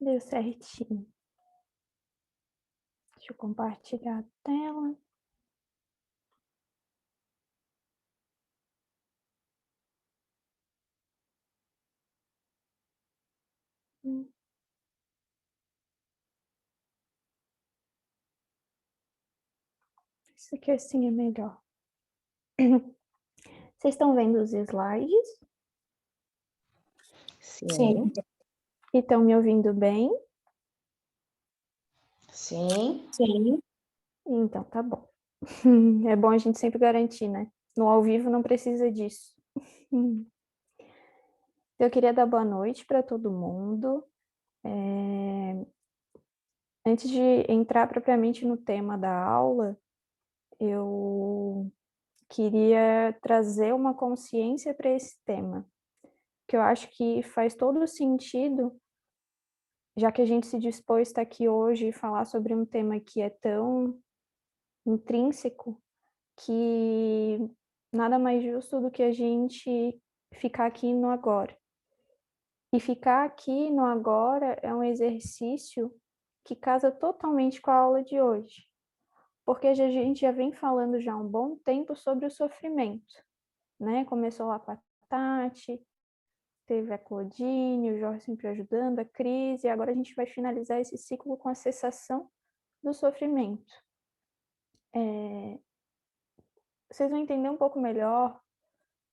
Deu certinho. Deixa eu compartilhar a tela. Hum, isso aqui assim é melhor. Vocês estão vendo os slides? Sim, E estão me ouvindo bem? sim. Sim. Então tá bom. É bom a gente sempre garantir, né? No ao vivo não precisa disso. Eu queria dar boa noite para todo mundo. Antes de entrar propriamente no tema da aula, eu queria trazer uma consciência para esse tema, que eu acho que faz todo sentido, já que a gente se dispôs a estar aqui hoje e falar sobre um tema que é tão intrínseco, que nada mais justo do que a gente ficar aqui no agora. E ficar aqui no agora é um exercício que casa totalmente com a aula de hoje, porque a gente já vem falando já há um bom tempo sobre o sofrimento, né? Começou lá com a Tati, teve a Claudine, o Jorge sempre ajudando, a Cris, e agora a gente vai finalizar esse ciclo com a cessação do sofrimento. Vocês vão entender um pouco melhor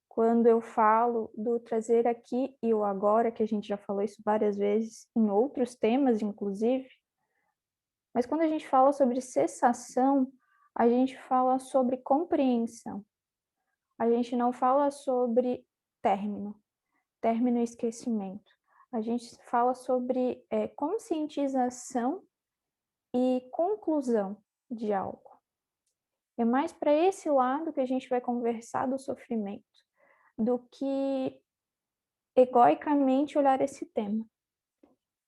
quando eu falo do trazer aqui e o agora, que a gente já falou isso várias vezes em outros temas, inclusive, mas quando a gente fala sobre cessação, a gente fala sobre compreensão. A gente não fala sobre término e esquecimento. A gente fala sobre conscientização e conclusão de algo. É mais para esse lado que a gente vai conversar do sofrimento, do que egoicamente olhar esse tema.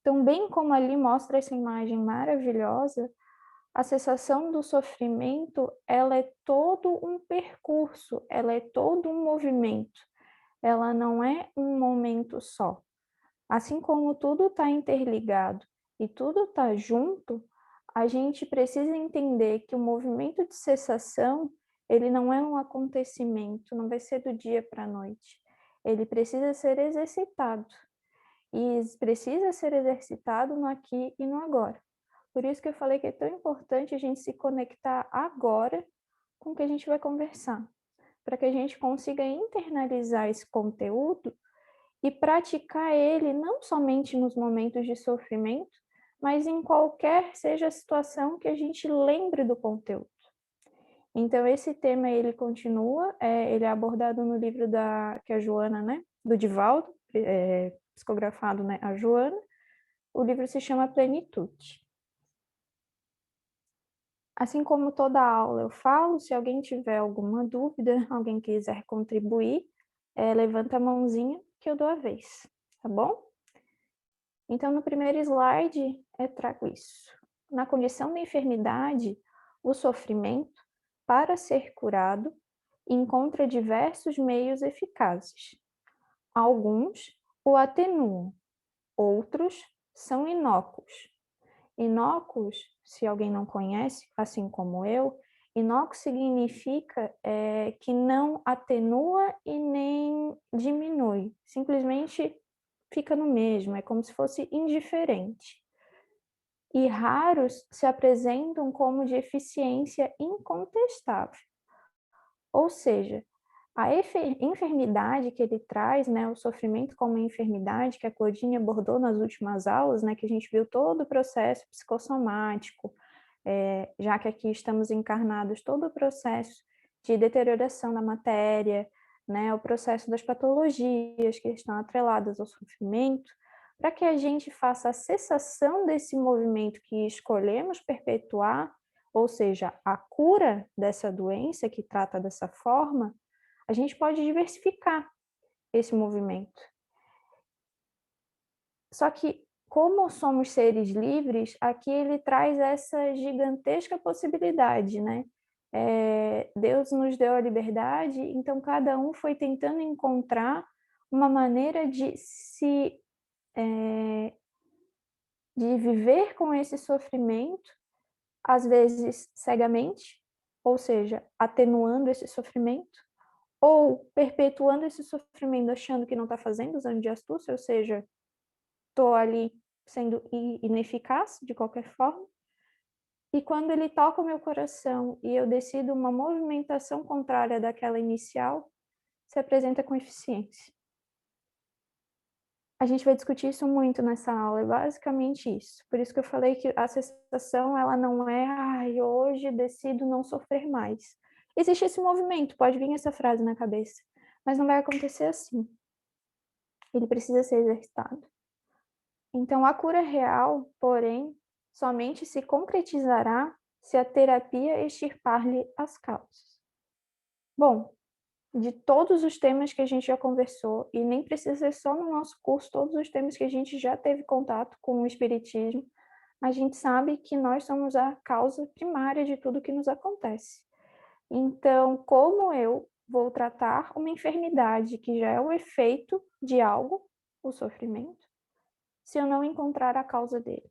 Então, bem como ali mostra essa imagem maravilhosa, a cessação do sofrimento, ela é todo um percurso, ela é todo um movimento, ela não é um momento só. Assim como tudo está interligado e tudo está junto, a gente precisa entender que o movimento de cessação, ele não é um acontecimento, não vai ser do dia para a noite. Ele precisa ser exercitado. E precisa ser exercitado no aqui e no agora. Por isso que eu falei que é tão importante a gente se conectar agora com o que a gente vai conversar, para que a gente consiga internalizar esse conteúdo e praticar ele não somente nos momentos de sofrimento, mas em qualquer seja a situação que a gente lembre do conteúdo. Então, esse tema, ele continua, ele é abordado no livro que a Joana, né, do Divaldo, psicografado, né, a Joana. O livro se chama Plenitude. Assim como toda aula eu falo, se alguém tiver alguma dúvida, alguém quiser contribuir, levanta a mãozinha que eu dou a vez, tá bom? Então, no primeiro slide, eu trago isso. Na condição de enfermidade, o sofrimento, para ser curado, encontra diversos meios eficazes. Alguns o atenuam, outros são inócuos. Inócuos, se alguém não conhece, assim como eu, inócuo significa que não atenua e nem diminui, simplesmente fica no mesmo, é como se fosse indiferente. E raros se apresentam como de eficiência incontestável. Ou seja, a enfermidade que ele traz, né, o sofrimento como enfermidade, que a Claudine abordou nas últimas aulas, né, que a gente viu todo o processo psicossomático, já que aqui estamos encarnados, todo o processo de deterioração da matéria, né, o processo das patologias que estão atreladas ao sofrimento, para que a gente faça a cessação desse movimento que escolhemos perpetuar, ou seja, a cura dessa doença que trata dessa forma, a gente pode diversificar esse movimento. Só que, como somos seres livres, aqui ele traz essa gigantesca possibilidade, né? Deus nos deu a liberdade, então cada um foi tentando encontrar uma maneira de se de viver com esse sofrimento, às vezes cegamente, ou seja, atenuando esse sofrimento, ou perpetuando esse sofrimento achando que não está fazendo, usando de astúcia, ou seja, estou ali sendo ineficaz de qualquer forma. E quando ele toca o meu coração e eu decido uma movimentação contrária daquela inicial, se apresenta com eficiência. A gente vai discutir isso muito nessa aula, é basicamente isso. Por isso que eu falei que a cessação, ela não é, ai, hoje decido não sofrer mais. Existe esse movimento, pode vir essa frase na cabeça, mas não vai acontecer assim. Ele precisa ser exercitado. Então, a cura real, porém, somente se concretizará se a terapia extirpar-lhe as causas. Bom, de todos os temas que a gente já conversou, e nem precisa ser só no nosso curso, todos os temas que a gente já teve contato com o Espiritismo, a gente sabe que nós somos a causa primária de tudo que nos acontece. Então, como eu vou tratar uma enfermidade que já é o efeito de algo, o sofrimento, se eu não encontrar a causa dele?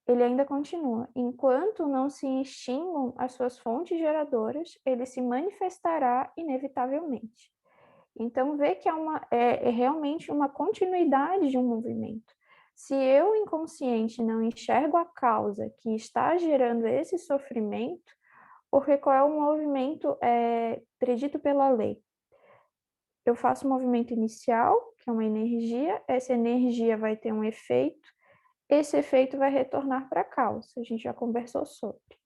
Ele ainda continua: enquanto não se extingam as suas fontes geradoras, ele se manifestará inevitavelmente. Então, vê que é realmente uma continuidade de um movimento. Se eu, inconsciente, não enxergo a causa que está gerando esse sofrimento, porque qual é o movimento predito pela lei? Eu faço o movimento inicial, que é uma energia, essa energia vai ter um efeito, esse efeito vai retornar para a causa, a gente já conversou sobre.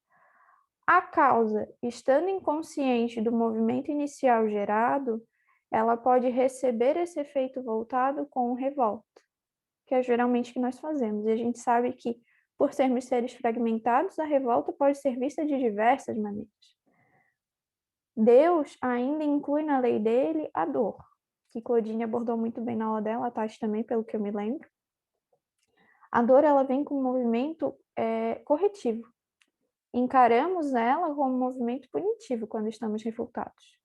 A causa, estando inconsciente do movimento inicial gerado, ela pode receber esse efeito voltado com revolta, que é geralmente o que nós fazemos. E a gente sabe que, por sermos seres fragmentados, a revolta pode ser vista de diversas maneiras. Deus ainda inclui na lei dele a dor, que Claudine abordou muito bem na aula dela, a Tati também, pelo que eu me lembro. A dor, ela vem com um movimento corretivo. Encaramos ela como um movimento punitivo quando estamos revoltados,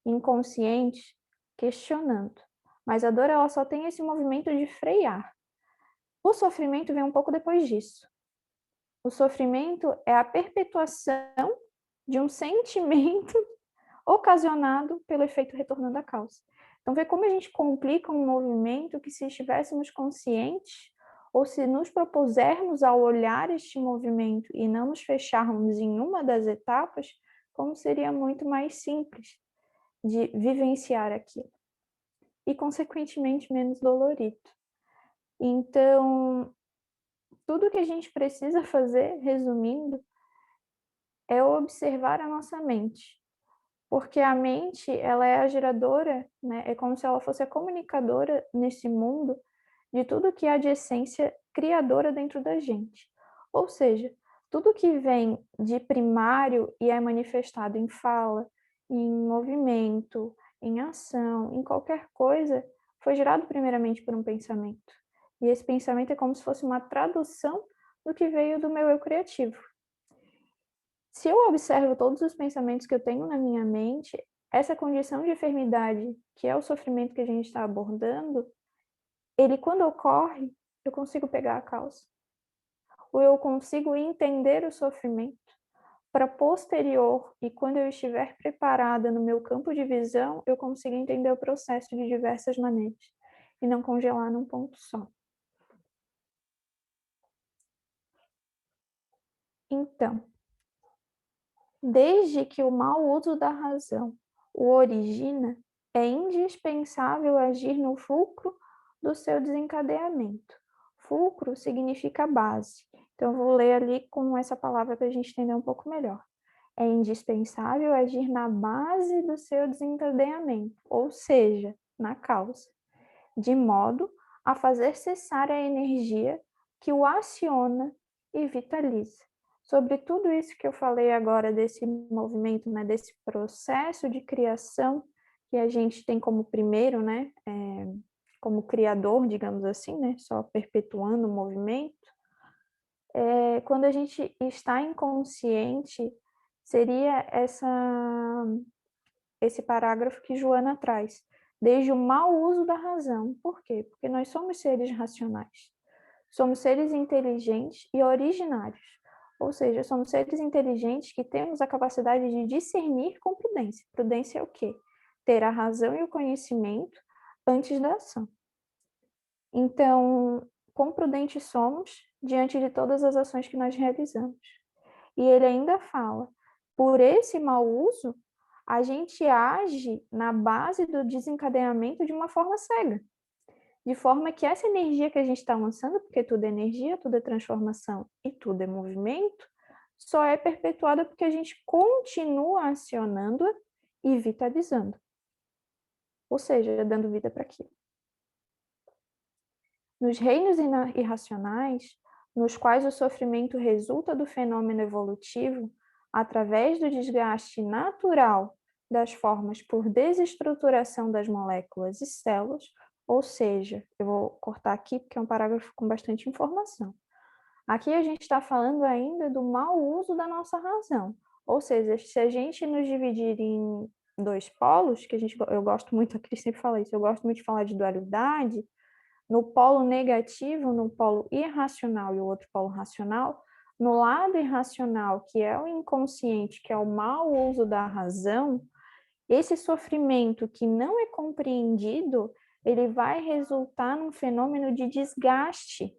inconscientes, questionando. Mas a dor, ela só tem esse movimento de frear. O sofrimento vem um pouco depois disso. O sofrimento é a perpetuação de um sentimento ocasionado pelo efeito retornando à causa. Então, vê como a gente complica um movimento que, se estivéssemos conscientes, ou se nos propusermos a olhar este movimento e não nos fecharmos em uma das etapas, como seria muito mais simples de vivenciar aquilo. E, consequentemente, menos dolorido. Então, tudo que a gente precisa fazer, resumindo, é observar a nossa mente. Porque a mente, ela é a geradora, né? É como se ela fosse a comunicadora nesse mundo de tudo que há de essência criadora dentro da gente. Ou seja, tudo que vem de primário e é manifestado em fala, em movimento, em ação, em qualquer coisa, foi gerado primeiramente por um pensamento. E esse pensamento é como se fosse uma tradução do que veio do meu eu criativo. Se eu observo todos os pensamentos que eu tenho na minha mente, essa condição de enfermidade, que é o sofrimento que a gente está abordando, ele, quando ocorre, eu consigo pegar a causa. Ou eu consigo entender o sofrimento para posterior, e quando eu estiver preparada no meu campo de visão, eu consigo entender o processo de diversas maneiras e não congelar num ponto só. Então, desde que o mau uso da razão o origina, é indispensável agir no fulcro do seu desencadeamento. Fulcro significa base. Então, eu vou ler ali com essa palavra para a gente entender um pouco melhor. É indispensável agir na base do seu desencadeamento, ou seja, na causa, de modo a fazer cessar a energia que o aciona e vitaliza. Sobre tudo isso que eu falei agora, desse movimento, né, desse processo de criação que a gente tem como primeiro, né, como criador, digamos assim, né, só perpetuando o movimento, quando a gente está inconsciente, seria esse parágrafo que Joana traz, desde o mau uso da razão. Por quê? Porque nós somos seres racionais. Somos seres inteligentes e originários, ou seja, somos seres inteligentes que temos a capacidade de discernir com prudência. Prudência é o quê? Ter a razão e o conhecimento antes da ação. Então, quão prudentes somos diante de todas as ações que nós realizamos. E ele ainda fala, por esse mau uso, a gente age na base do desencadeamento de uma forma cega. De forma que essa energia que a gente está lançando, porque tudo é energia, tudo é transformação e tudo é movimento, só é perpetuada porque a gente continua acionando-a e vitalizando. Ou seja, dando vida para aquilo. Nos reinos irracionais, nos quais o sofrimento resulta do fenômeno evolutivo, através do desgaste natural das formas por desestruturação das moléculas e células, ou seja, eu vou cortar aqui porque é um parágrafo com bastante informação. Aqui a gente está falando ainda do mau uso da nossa razão, ou seja, se a gente nos dividir em dois polos, que eu gosto muito, a Cris sempre fala isso, eu gosto muito de falar de dualidade, no polo negativo, no polo irracional e o outro polo racional, no lado irracional, que é o inconsciente, que é o mau uso da razão, esse sofrimento que não é compreendido, ele vai resultar num fenômeno de desgaste.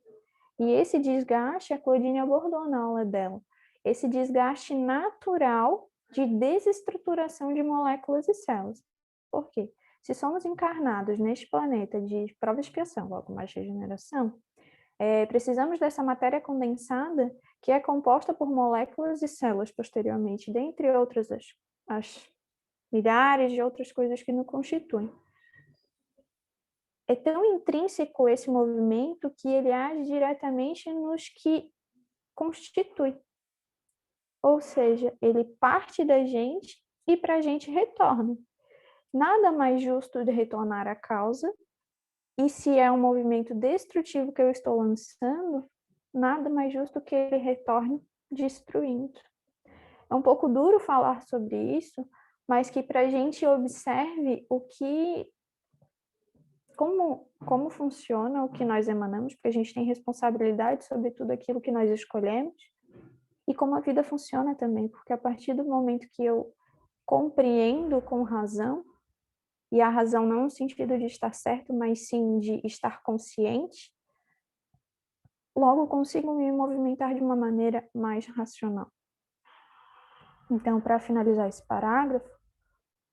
E esse desgaste, a Claudine abordou na aula dela, esse desgaste natural de desestruturação de moléculas e células. Por quê? Se somos encarnados neste planeta de prova e expiação, logo mais regeneração, precisamos dessa matéria condensada que é composta por moléculas e células posteriormente, dentre outras as milhares de outras coisas que nos constituem. É tão intrínseco esse movimento que ele age diretamente nos que constitui. Ou seja, ele parte da gente e para a gente retorna. Nada mais justo de retornar à causa, e se é um movimento destrutivo que eu estou lançando, nada mais justo que ele retorne destruindo. É um pouco duro falar sobre isso, mas que para a gente observe como funciona o que nós emanamos, porque a gente tem responsabilidade sobre tudo aquilo que nós escolhemos, e como a vida funciona também, porque a partir do momento que eu compreendo com razão, e a razão não no sentido de estar certo, mas sim de estar consciente, logo consigo me movimentar de uma maneira mais racional. Então, para finalizar esse parágrafo,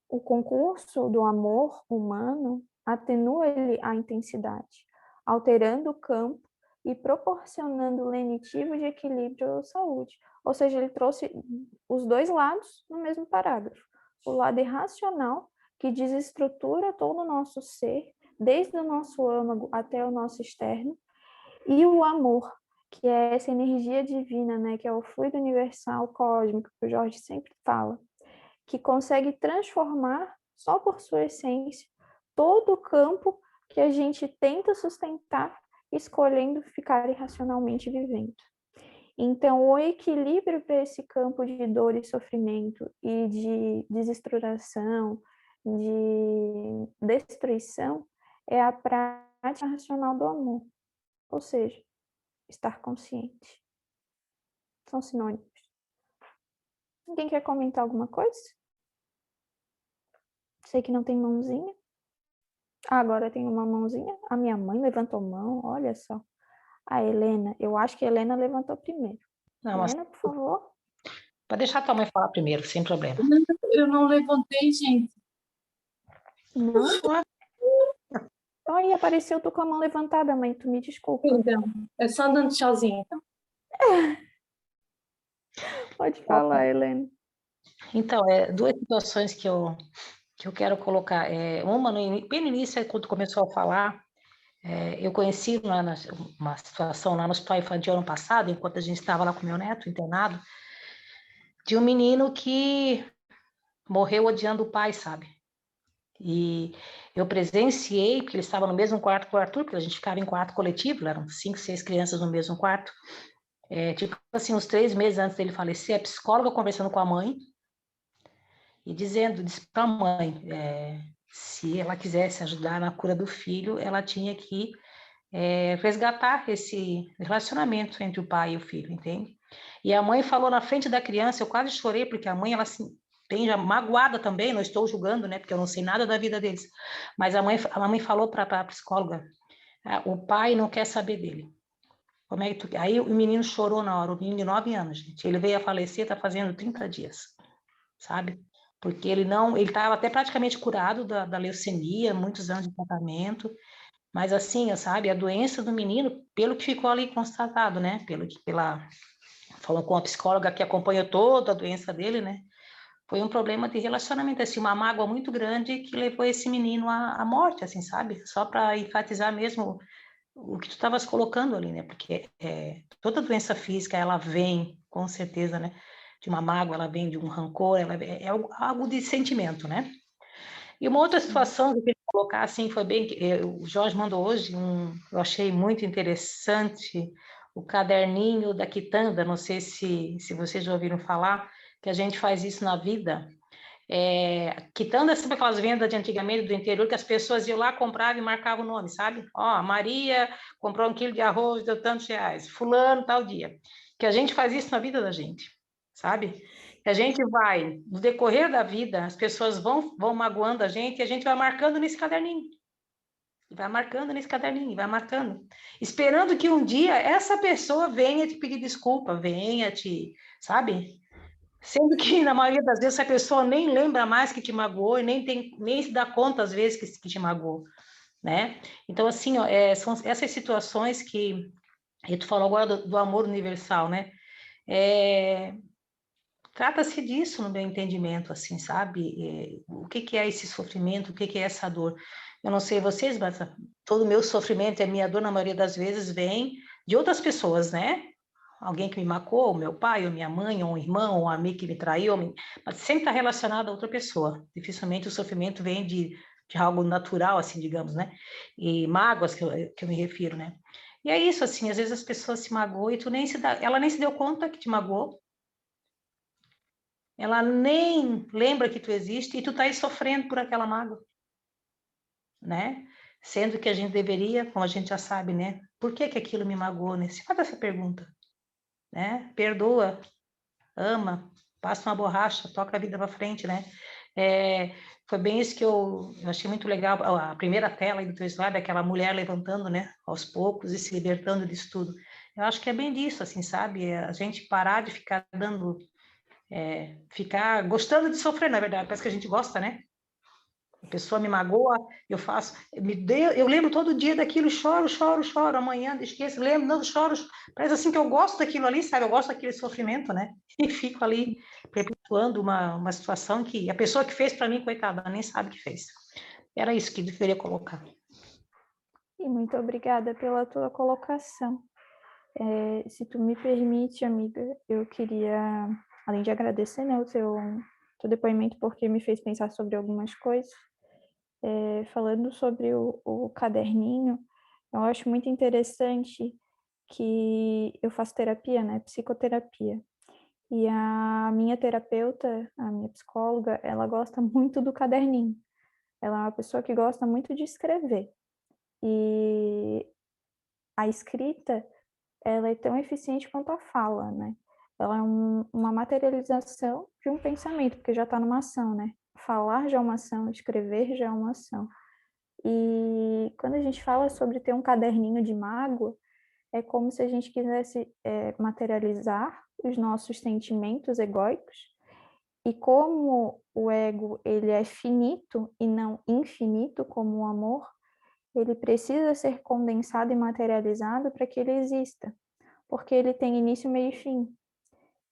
o concurso do amor humano atenua-lhe a intensidade, alterando o campo e proporcionando o lenitivo de equilíbrio ou saúde. Ou seja, ele trouxe os dois lados no mesmo parágrafo. O lado irracional, que desestrutura todo o nosso ser, desde o nosso âmago até o nosso externo, e o amor, que é essa energia divina, né, que é o fluido universal cósmico, que o Jorge sempre fala, que consegue transformar, só por sua essência, todo o campo que a gente tenta sustentar, escolhendo ficar irracionalmente vivendo. Então, o equilíbrio para esse campo de dor e sofrimento e de desestruturação, de destruição, é a prática racional do amor, ou seja, estar consciente. São sinônimos. Ninguém quer comentar alguma coisa? Sei que não tem mãozinha. Agora tem uma mãozinha. A minha mãe levantou mão, olha só. A Helena, eu acho que a Helena levantou primeiro. Não, Helena, por favor. Pode deixar a tua mãe falar primeiro, sem problema. Eu não levantei, gente. Não? Ai, apareceu tu com a mão levantada, mãe. Tu me desculpa. Perdão. É só dando tchauzinho, então. Pode falar, Helena. Então, duas situações que eu quero colocar. Uma, bem no início, quando começou a falar, eu conheci uma situação lá no Hospital Infantil ano passado, enquanto a gente estava lá com meu neto internado, de um menino que morreu odiando o pai, sabe? E eu presenciei, porque ele estava no mesmo quarto com o Arthur, porque a gente ficava em quarto coletivo, eram 5, 6 crianças no mesmo quarto. Tipo assim, uns 3 meses antes dele falecer, a psicóloga conversando com a mãe e disse para a mãe, se ela quisesse ajudar na cura do filho, ela tinha que resgatar esse relacionamento entre o pai e o filho, entende? E a mãe falou na frente da criança, eu quase chorei, porque a mãe, ela assim, bem já magoada também, não estou julgando, né, porque eu não sei nada da vida deles, mas a mãe falou para a psicóloga, o pai não quer saber dele. Como é que tu... Aí o menino chorou na hora, o menino de 9 anos, gente, ele veio a falecer, está fazendo 30 dias, sabe? Porque ele estava até praticamente curado da leucemia, muitos anos de tratamento, mas assim, sabe, a doença do menino, pelo que ficou ali constatado, né, falou com a psicóloga que acompanhou toda a doença dele, né, foi um problema de relacionamento, assim, uma mágoa muito grande que levou esse menino à morte, assim, sabe, só para enfatizar mesmo o que tu estavas colocando ali, né, porque toda doença física, ela vem, com certeza, né, de uma mágoa, ela vem de um rancor, é algo de sentimento, né. E uma outra situação que eu queria colocar, assim, foi bem que o Jorge mandou hoje, eu achei muito interessante, o caderninho da quitanda, não sei se vocês já ouviram falar, que a gente faz isso na vida. Quitanda é sempre aquelas vendas de antigamente do interior que as pessoas iam lá, compravam e marcavam o nome, sabe? Ó, Maria comprou 1 quilo de arroz, deu tantos reais, fulano, tal dia. Que a gente faz isso na vida da gente, sabe? Que a gente vai, no decorrer da vida, as pessoas vão magoando a gente e a gente vai marcando nesse caderninho. E vai marcando nesse caderninho, vai marcando. Esperando que um dia essa pessoa venha te pedir desculpa, venha te, sabe? Sendo que, na maioria das vezes, essa pessoa nem lembra mais que te magoou e nem se dá conta, às vezes, que te magoou, né? Então, assim, ó, são essas situações que... E tu falou agora do amor universal, né? Trata-se disso no meu entendimento, assim, sabe? O que é esse sofrimento, o que é essa dor? Eu não sei vocês, mas todo o meu sofrimento e a minha dor, na maioria das vezes, vem de outras pessoas, né? Alguém que me magoou, meu pai, ou minha mãe, ou um irmão, ou um amigo que me traiu, mas sempre está relacionado a outra pessoa. Dificilmente o sofrimento vem de algo natural, assim, digamos, né? E mágoas que eu me refiro, né? E é isso, assim, às vezes as pessoas se magoam e ela nem se deu conta que te magoou, ela nem lembra que tu existe e tu tá aí sofrendo por aquela mágoa, né? Sendo que a gente deveria, como a gente já sabe, né? Por que aquilo me magoou, né? Se faz essa pergunta, né? Perdoa, ama, passa uma borracha, toca a vida para frente, né? Foi bem isso que eu achei muito legal, a primeira tela aí do teu slide, aquela mulher levantando, né? Aos poucos e se libertando disso tudo. Eu acho que é bem disso, assim, sabe? A gente parar de ficar ficar gostando de sofrer, na verdade, parece que a gente gosta, né? A pessoa me magoa, eu lembro todo dia daquilo, choro, amanhã esqueço, lembro, não, choro, parece assim que eu gosto daquilo ali, sabe? Eu gosto daquele sofrimento, né? E fico ali perpetuando uma situação que a pessoa que fez para mim, coitada, nem sabe que fez. Era isso que eu deveria colocar. E muito obrigada pela tua colocação. Se tu me permite, amiga, eu queria, além de agradecer, né, o teu depoimento, porque me fez pensar sobre algumas coisas, falando sobre o caderninho, eu acho muito interessante que eu faço terapia, né, psicoterapia, e a minha terapeuta, a minha psicóloga, ela gosta muito do caderninho. Ela é uma pessoa que gosta muito de escrever. E a escrita, ela é tão eficiente quanto a fala, né? Ela é uma materialização de um pensamento, porque já está numa ação, né? Falar já é uma ação, escrever já é uma ação. E quando a gente fala sobre ter um caderninho de mágoa, é como se a gente quisesse materializar os nossos sentimentos egóicos, e como o ego ele é finito e não infinito como o amor, ele precisa ser condensado e materializado para que ele exista, porque ele tem início, meio e fim.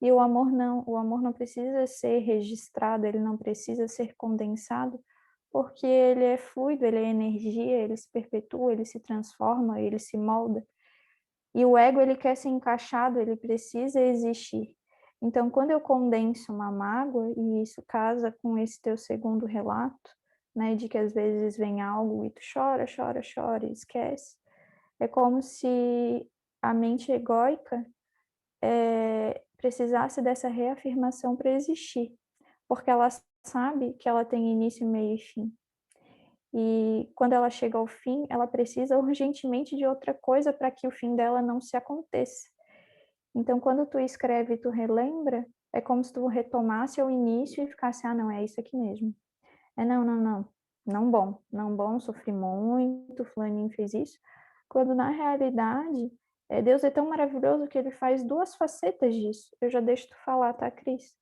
E o amor não precisa ser registrado, ele não precisa ser condensado, porque ele é fluido, ele é energia, ele se perpetua, ele se transforma, ele se molda. E o ego, ele quer ser encaixado, ele precisa existir. Então, quando eu condenso uma mágoa, e isso casa com esse teu segundo relato, né, de que às vezes vem algo e tu chora e esquece, é como se a mente egóica precisasse dessa reafirmação para existir, porque ela sabe que ela tem início, meio e fim. e quando ela chega ao fim, ela precisa urgentemente de outra coisa para que o fim dela não se aconteça. Então, quando tu escreve e tu relembra, é como se tu retomasse ao início e ficasse, não, é isso aqui mesmo. Não bom, sofri muito, fulaninho fez isso. Quando, na realidade, Deus é tão maravilhoso que ele faz duas facetas disso. Eu já deixo tu falar, tá, Cris?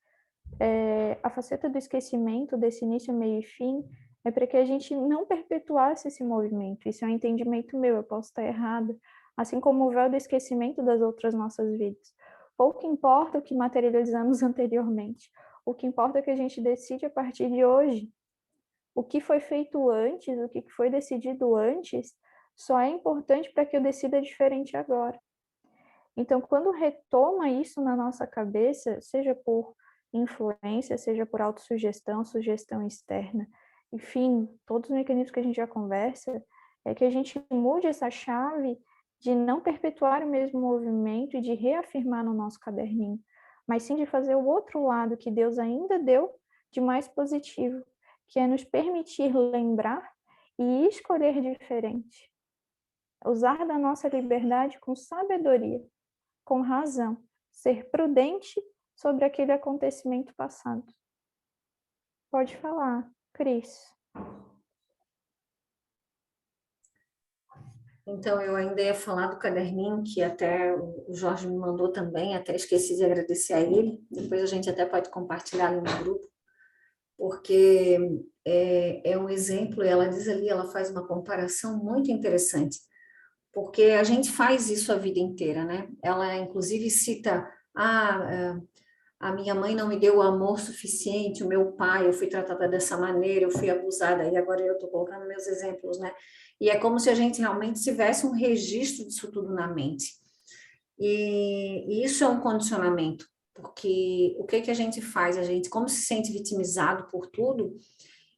A faceta do esquecimento, desse início, meio e fim, é para que a gente não perpetuasse esse movimento. Isso é um entendimento meu, eu posso estar errada. Assim como o véu do esquecimento das outras nossas vidas. Pouco importa o que materializamos anteriormente. O que importa é que a gente decide a partir de hoje. O que foi feito antes, o que foi decidido antes, só é importante para que eu decida diferente agora. Então, quando retoma isso na nossa cabeça, seja por influência, seja por autossugestão, sugestão externa, enfim, todos os mecanismos que a gente já conversa, é que a gente mude essa chave de não perpetuar o mesmo movimento e de reafirmar no nosso caderninho, mas sim de fazer o outro lado que Deus ainda deu de mais positivo, que é nos permitir lembrar e escolher diferente. Usar da nossa liberdade com sabedoria, com razão, ser prudente sobre aquele acontecimento passado. Pode falar, Cris. Então, eu ainda ia falar do caderninho, que até o Jorge me mandou também, até esqueci de agradecer a ele, depois a gente até pode compartilhar ali no grupo, porque é um exemplo, e ela diz ali, ela faz uma comparação muito interessante, porque a gente faz isso a vida inteira, né? Ela, inclusive, cita, a minha mãe não me deu o amor suficiente, o meu pai, eu fui tratada dessa maneira, eu fui abusada, e agora eu estou colocando meus exemplos, né? E é como se a gente realmente tivesse um registro disso tudo na mente. E isso é um condicionamento, porque o que a gente faz? A gente, como se sente vitimizado por tudo,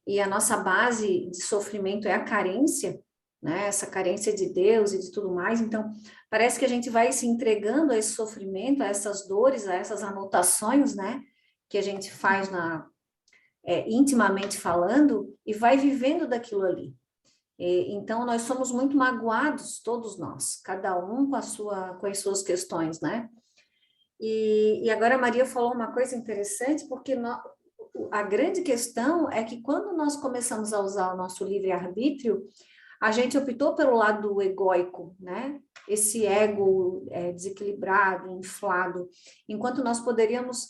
e a nossa base de sofrimento é a carência, né? Essa carência de Deus e de tudo mais, então parece que a gente vai se entregando a esse sofrimento, a essas dores, a essas anotações, né? Que a gente faz intimamente falando e vai vivendo daquilo ali. Então nós somos muito magoados, todos nós, cada um com as suas questões, né? E agora a Maria falou uma coisa interessante, porque a grande questão é que quando nós começamos a usar o nosso livre-arbítrio, a gente optou pelo lado egóico, né? Esse ego desequilibrado, inflado, enquanto nós poderíamos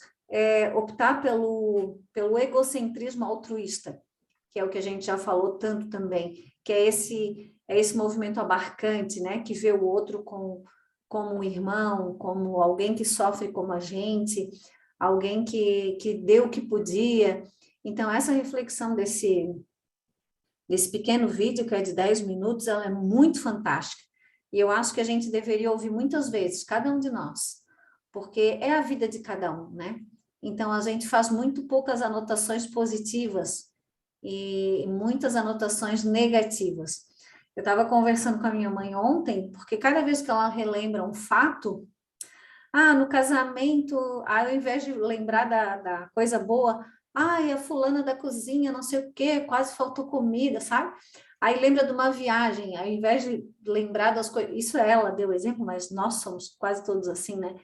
optar pelo egocentrismo altruísta, que é o que a gente já falou tanto também, que é esse movimento abarcante, né? Que vê o outro como um irmão, como alguém que sofre como a gente, alguém que deu o que podia. Então, essa reflexão desse pequeno vídeo, que é de 10 minutos, ela é muito fantástica. E eu acho que a gente deveria ouvir muitas vezes, cada um de nós, porque é a vida de cada um, né? Então, a gente faz muito poucas anotações positivas e muitas anotações negativas. Eu estava conversando com a minha mãe ontem, porque cada vez que ela relembra um fato, no casamento, ao invés de lembrar da coisa boa, a fulana da cozinha, não sei o quê, quase faltou comida, sabe? Aí lembra de uma viagem, ao invés de lembrar das coisas, isso ela deu exemplo, mas nós somos quase todos assim, né?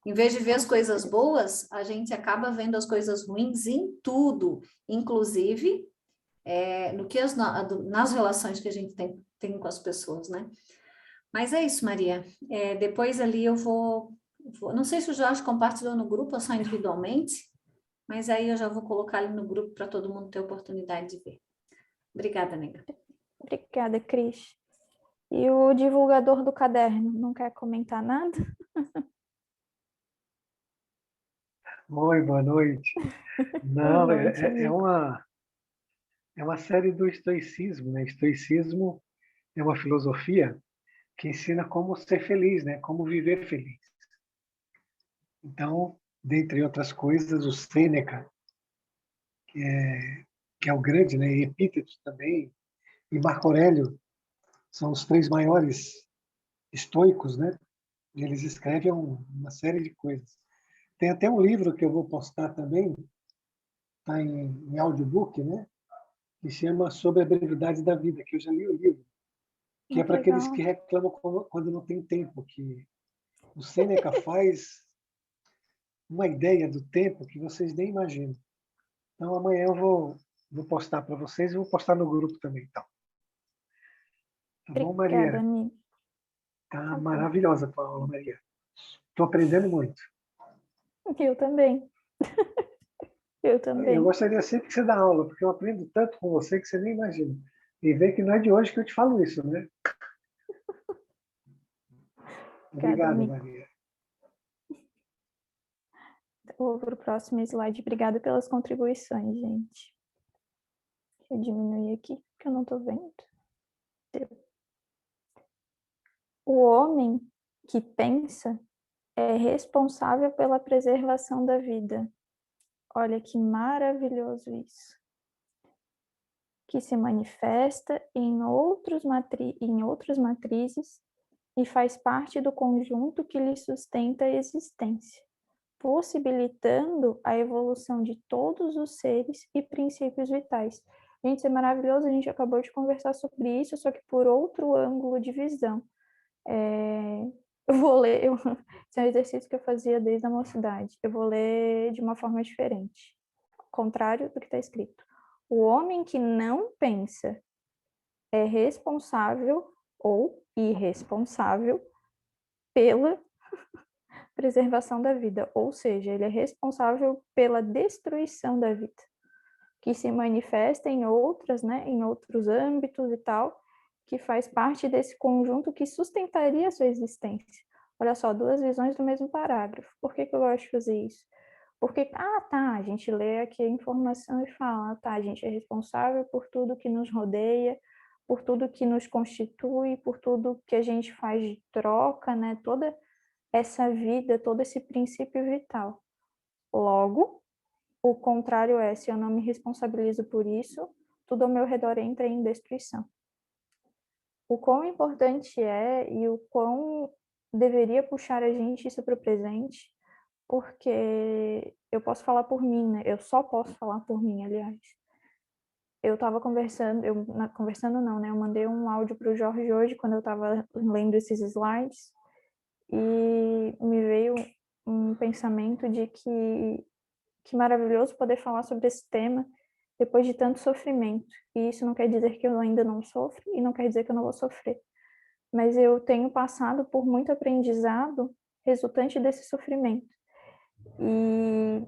Em vez de ver as coisas boas, a gente acaba vendo as coisas ruins em tudo, inclusive nas relações que a gente tem com as pessoas, né? Mas é isso, Maria. Depois ali eu vou... Não sei se o Jorge compartilhou no grupo ou só individualmente, mas aí eu já vou colocar ali no grupo para todo mundo ter oportunidade de ver. Obrigada, nega. Obrigada, Cris. E o divulgador do caderno, não quer comentar nada? Oi, boa noite. Não, Boa noite, amigo. é uma série do estoicismo, né? Estoicismo é uma filosofia que ensina como ser feliz, né? Como viver feliz. Então, dentre outras coisas, o Sêneca, que é o grande, né? E Epíteto também, e Marco Aurélio, são os três maiores estoicos, né? E eles escrevem uma série de coisas. Tem até um livro que eu vou postar também, está em audiobook, né? que chama Sobre a Brevidade da Vida, que eu já li o livro, que é Muito para aqueles legal. que reclamam quando não tem tempo, que o Sêneca faz uma ideia do tempo que vocês nem imaginam. Então, amanhã eu vou postar para vocês e vou postar no grupo também. Então. Tá bom, Obrigada, Maria? amigo. Tá Tá bom. maravilhosa a tua aula, Maria. Estou aprendendo muito. Eu também. Eu Eu também. gostaria sempre que você dá aula, porque eu aprendo tanto com você que você nem imagina. E vê que não é de hoje que eu te falo isso, né? Obrigada, Obrigado, amigo. Maria. Vou para o próximo slide. Obrigada pelas contribuições, gente. Deixa eu diminuir aqui, porque eu não estou vendo. O homem que pensa é responsável pela preservação da vida. Olha que maravilhoso isso. Que se manifesta em outras matrizes e faz parte do conjunto que lhe sustenta a existência, possibilitando a evolução de todos os seres e princípios vitais. Gente, isso é maravilhoso, a gente acabou de conversar sobre isso, só que por outro ângulo de visão. Eu vou ler, esse é um exercício que eu fazia desde a mocidade, eu vou ler de uma forma diferente, contrário do que está escrito. O homem que não pensa é responsável ou irresponsável pela preservação da vida, ou seja, ele é responsável pela destruição da vida, que se manifesta em outras, né, em outros âmbitos e tal, que faz parte desse conjunto que sustentaria a sua existência. Olha só, duas visões do mesmo parágrafo. Por que eu gosto de fazer isso? Porque, a gente lê aqui a informação e fala, a gente é responsável por tudo que nos rodeia, por tudo que nos constitui, por tudo que a gente faz de troca, né? Toda essa vida, todo esse princípio vital. Logo, o contrário é, se eu não me responsabilizo por isso, tudo ao meu redor entra em destruição. O quão importante é e o quão deveria puxar a gente isso para o presente, porque eu posso falar por mim, né? Eu só posso falar por mim, aliás. Eu estava conversando, conversando não, né? Eu mandei um áudio para o Jorge hoje, quando eu estava lendo esses slides, e me veio um pensamento de que maravilhoso poder falar sobre esse tema depois de tanto sofrimento. E isso não quer dizer que eu ainda não sofro, e não quer dizer que eu não vou sofrer. Mas eu tenho passado por muito aprendizado resultante desse sofrimento. E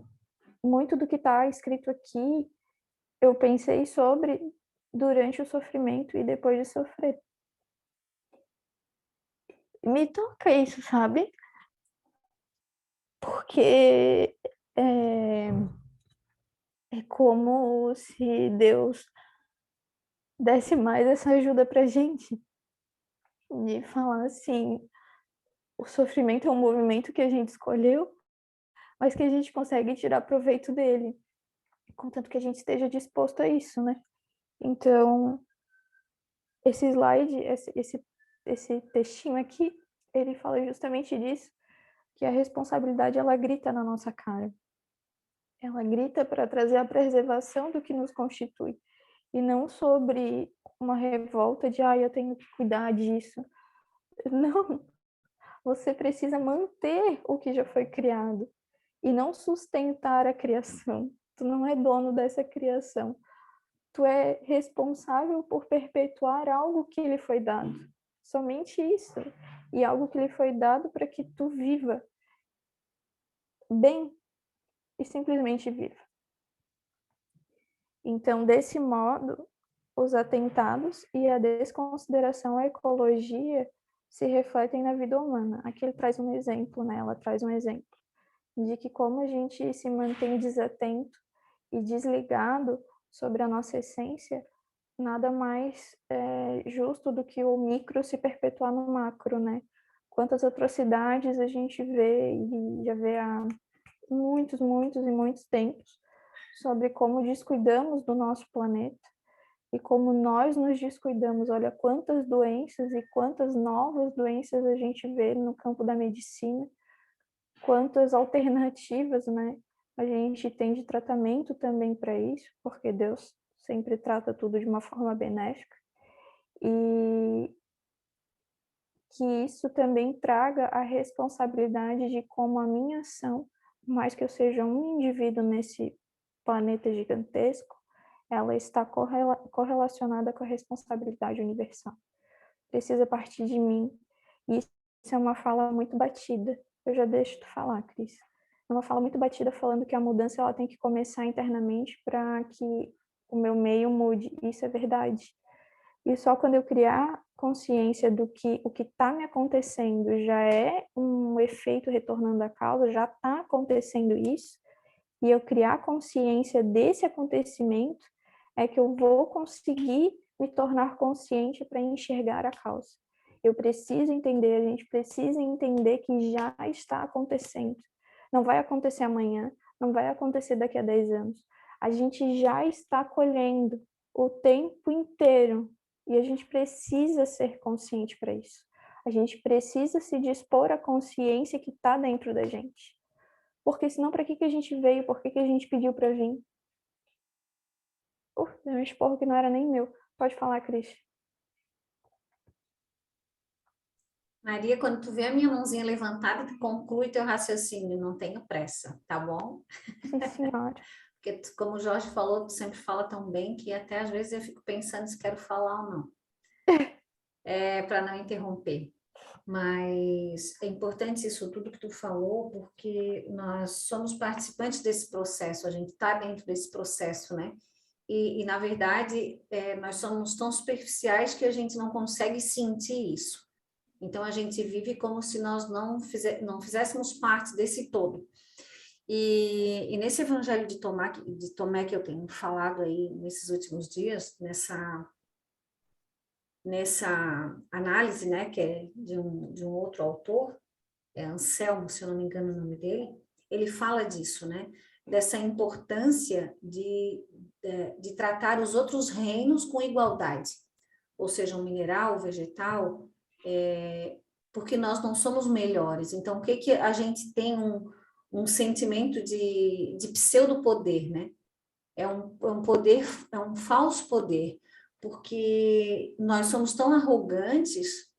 muito do que está escrito aqui, eu pensei sobre durante o sofrimento e depois de sofrer. Me toca isso, sabe? Porque é como se Deus desse mais essa ajuda pra gente. De falar assim, o sofrimento é um movimento que a gente escolheu, mas que a gente consegue tirar proveito dele, contanto que a gente esteja disposto a isso, né? Então, esse slide, esse textinho aqui, ele fala justamente disso, que a responsabilidade, ela grita na nossa cara. Ela grita para trazer a preservação do que nos constitui, e não sobre uma revolta de, eu tenho que cuidar disso. Não, você precisa manter o que já foi criado e não sustentar a criação. Tu não é dono dessa criação. Tu é responsável por perpetuar algo que lhe foi dado. Somente isso. E algo que lhe foi dado para que tu viva bem e simplesmente viva. Então, desse modo, os atentados e a desconsideração à ecologia se refletem na vida humana. Aqui ele traz um exemplo, né? Ela traz um exemplo de que como a gente se mantém desatento e desligado sobre a nossa essência, nada mais justo do que o micro se perpetuar no macro, né? Quantas atrocidades a gente vê e já vê há muitos, muitos e muitos tempos sobre como descuidamos do nosso planeta e como nós nos descuidamos. Olha quantas doenças e quantas novas doenças a gente vê no campo da medicina, quantas alternativas, né, a gente tem de tratamento também para isso, porque Deus sempre trata tudo de uma forma benéfica, e que isso também traga a responsabilidade de como a minha ação, por mais que eu seja um indivíduo nesse planeta gigantesco, ela está correlacionada com a responsabilidade universal. Precisa partir de mim. E isso é uma fala muito batida. Eu já deixo tu falar, Cris. É uma fala muito batida falando que a mudança ela tem que começar internamente para que o meu meio mude. Isso é verdade. E só quando eu criar consciência do que o que está me acontecendo já é um efeito retornando à causa, já está acontecendo isso, e eu criar consciência desse acontecimento, é que eu vou conseguir me tornar consciente para enxergar a causa. Eu preciso entender, a gente precisa entender que já está acontecendo. Não vai acontecer amanhã, não vai acontecer daqui a 10 anos. A gente já está colhendo o tempo inteiro e a gente precisa ser consciente para isso. A gente precisa se dispor à consciência que está dentro da gente. Porque senão, para que a gente veio? Por que a gente pediu para vir? Deu um esporro que não era nem meu. Pode falar, Cris. Maria, quando tu vê a minha mãozinha levantada, tu conclui teu raciocínio, não tenha pressa, tá bom? Sim, senhora. Porque, como o Jorge falou, tu sempre fala tão bem que até às vezes eu fico pensando se quero falar ou não. Para não interromper. Mas é importante isso tudo que tu falou, porque nós somos participantes desse processo, a gente está dentro desse processo, né? E na verdade, nós somos tão superficiais que a gente não consegue sentir isso. Então, a gente vive como se nós não fizéssemos parte desse todo. E nesse evangelho de Tomé que eu tenho falado aí nesses últimos dias, nessa análise, né, que é de um outro autor, Anselmo, se eu não me engano o nome dele, ele fala disso, né, dessa importância de tratar os outros reinos com igualdade, ou seja, o mineral, o vegetal, porque nós não somos melhores. Então, o que a gente tem um sentimento de pseudo-poder, né? É um poder, é um falso poder, porque nós somos tão arrogantes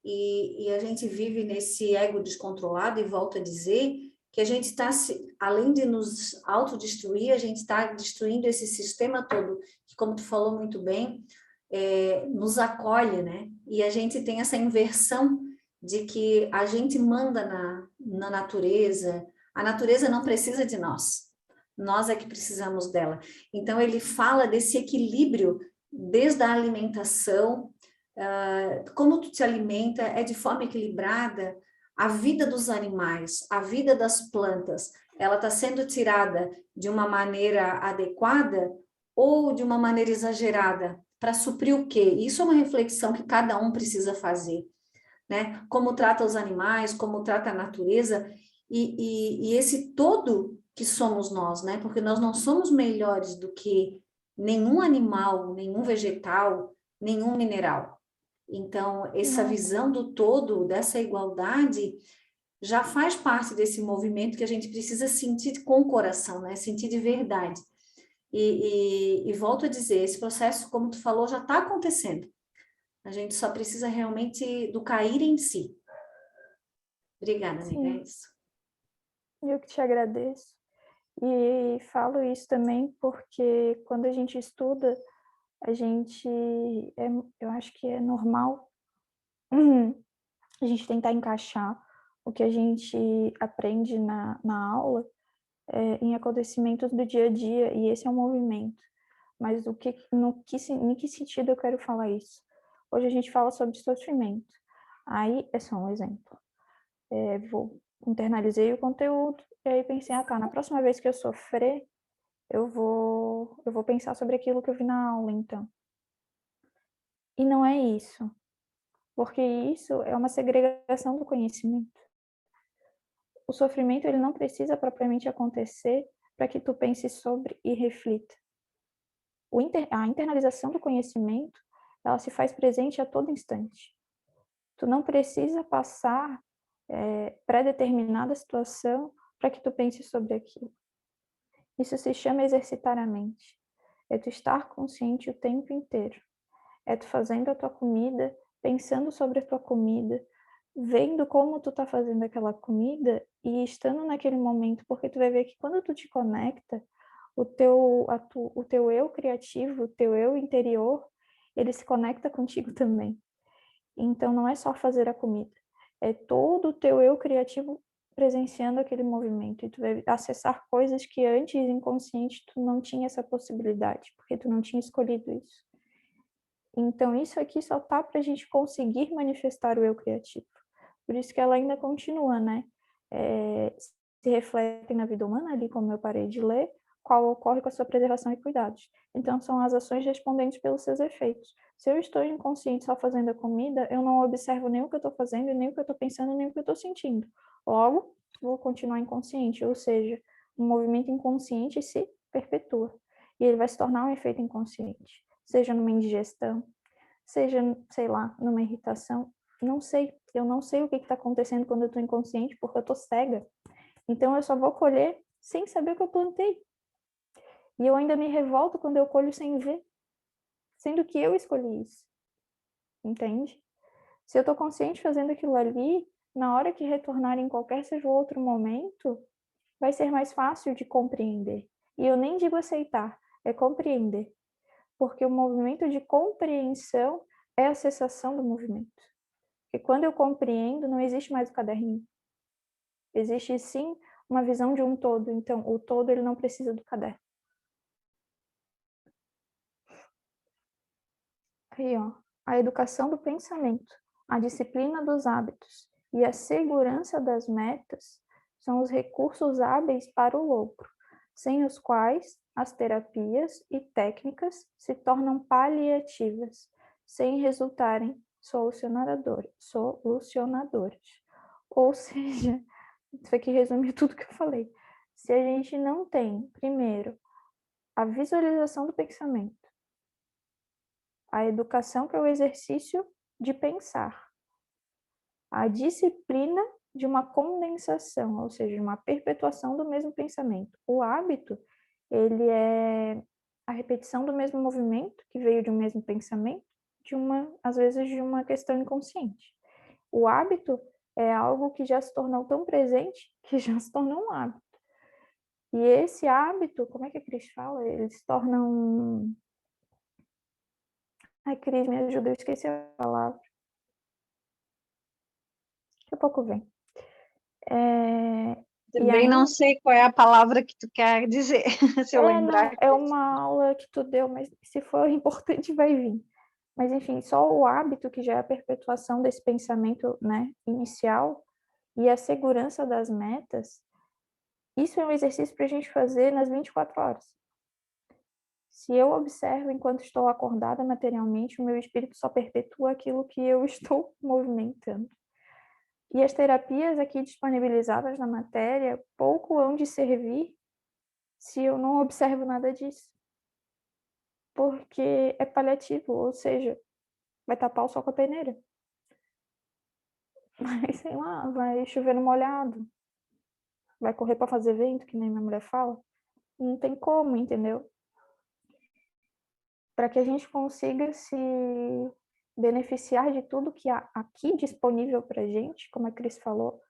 e a gente vive nesse ego descontrolado, e volto a dizer que a gente está, além de nos autodestruir, a gente está destruindo esse sistema todo, que, como tu falou muito bem, nos acolhe, né? E a gente tem essa inversão de que a gente manda na natureza, a natureza não precisa de nós é que precisamos dela. Então, ele fala desse equilíbrio desde a alimentação, como tu te alimenta, é de forma equilibrada, a vida dos animais, a vida das plantas, ela está sendo tirada de uma maneira adequada ou de uma maneira exagerada, para suprir o quê? Isso é uma reflexão que cada um precisa fazer, né? Como trata os animais, como trata a natureza, e esse todo que somos nós, né? Porque nós não somos melhores do que nenhum animal, nenhum vegetal, nenhum mineral. Então, essa visão do todo, dessa igualdade, já faz parte desse movimento que a gente precisa sentir com o coração, né? Sentir de verdade. E volto a dizer, esse processo, como tu falou, já está acontecendo. A gente só precisa realmente do cair em si. Obrigada, amiga, é isso. Eu que te agradeço. E falo isso também porque quando a gente estuda, a gente, eu acho que é normal a gente tentar encaixar o que a gente aprende na aula em acontecimentos do dia a dia, e esse é um movimento. Mas em que sentido eu quero falar isso? Hoje a gente fala sobre sofrimento. Aí é só um exemplo. Internalizei o conteúdo, e aí pensei, tá, na próxima vez que eu sofrer, eu vou pensar sobre aquilo que eu vi na aula, então. E não é isso, porque isso é uma segregação do conhecimento. O sofrimento, ele não precisa propriamente acontecer para que tu pense sobre e reflita. A internalização do conhecimento, ela se faz presente a todo instante. Tu não precisa passar pré-determinada situação para que tu pense sobre aquilo. Isso se chama exercitar a mente. é tu estar consciente o tempo inteiro. É tu fazendo a tua comida, pensando sobre a tua comida, vendo como tu tá fazendo aquela comida e estando naquele momento, porque tu vai ver que quando tu te conecta, o teu eu criativo, o teu eu interior, ele se conecta contigo também. Então não é só fazer a comida, é todo o teu eu criativo presenciando aquele movimento, e tu vai acessar coisas que antes inconsciente tu não tinha essa possibilidade, porque tu não tinha escolhido isso. Então isso aqui só tá pra gente conseguir manifestar o eu criativo. Por isso que ela ainda continua, né? Se reflete na vida humana, ali como eu parei de ler, qual ocorre com a sua preservação e cuidados. Então são as ações respondentes pelos seus efeitos. Se eu estou inconsciente só fazendo a comida, eu não observo nem o que eu estou fazendo, nem o que eu estou pensando, nem o que eu estou sentindo. Logo, vou continuar inconsciente, ou seja, um movimento inconsciente se perpetua. E ele vai se tornar um efeito inconsciente, seja numa indigestão, seja, sei lá, numa irritação. Não sei, eu não sei o que está acontecendo quando eu estou inconsciente, porque eu estou cega. Então eu só vou colher sem saber o que eu plantei. E eu ainda me revolto quando eu colho sem ver, sendo que eu escolhi isso. Entende? Se eu estou consciente fazendo aquilo ali, na hora que retornar em qualquer seja o outro momento, vai ser mais fácil de compreender. E eu nem digo aceitar, é compreender. Porque o movimento de compreensão é a cessação do movimento. Porque quando eu compreendo, não existe mais o caderninho. Existe sim uma visão de um todo. Então, o todo ele não precisa do caderno. Aí, ó, a educação do pensamento, a disciplina dos hábitos e a segurança das metas são os recursos hábeis para o lucro, sem os quais as terapias e técnicas se tornam paliativas, sem resultarem solucionadoras. Ou seja, isso aqui resume tudo que eu falei. Se a gente não tem, primeiro, a visualização do pensamento, a educação, que é o exercício de pensar, a disciplina de uma condensação, ou seja, uma perpetuação do mesmo pensamento. O hábito, ele é a repetição do mesmo movimento que veio de um mesmo pensamento, às vezes de uma questão inconsciente. O hábito é algo que já se tornou tão presente que já se tornou um hábito. E esse hábito, como é que a Cris fala? Ele se torna um... Ai, Cris, me ajuda, eu esqueci a palavra. Daqui a pouco vem. Também não sei qual é a palavra que tu quer dizer, se eu lembrar. Não, é uma aula que tu deu, mas se for importante vai vir. Mas enfim, só o hábito, que já é a perpetuação desse pensamento, né, inicial, e a segurança das metas, isso é um exercício para a gente fazer nas 24 horas. Se eu observo enquanto estou acordada materialmente, o meu espírito só perpetua aquilo que eu estou movimentando. E as terapias aqui disponibilizadas na matéria pouco hão de servir se eu não observo nada disso. Porque é paliativo, ou seja, vai tapar o sol com a peneira. Vai, sei lá, vai chover no molhado. Vai correr para fazer vento, que nem minha mulher fala. Não tem como, entendeu? Para que a gente consiga se beneficiar de tudo que há aqui disponível para a gente, como a Cris falou,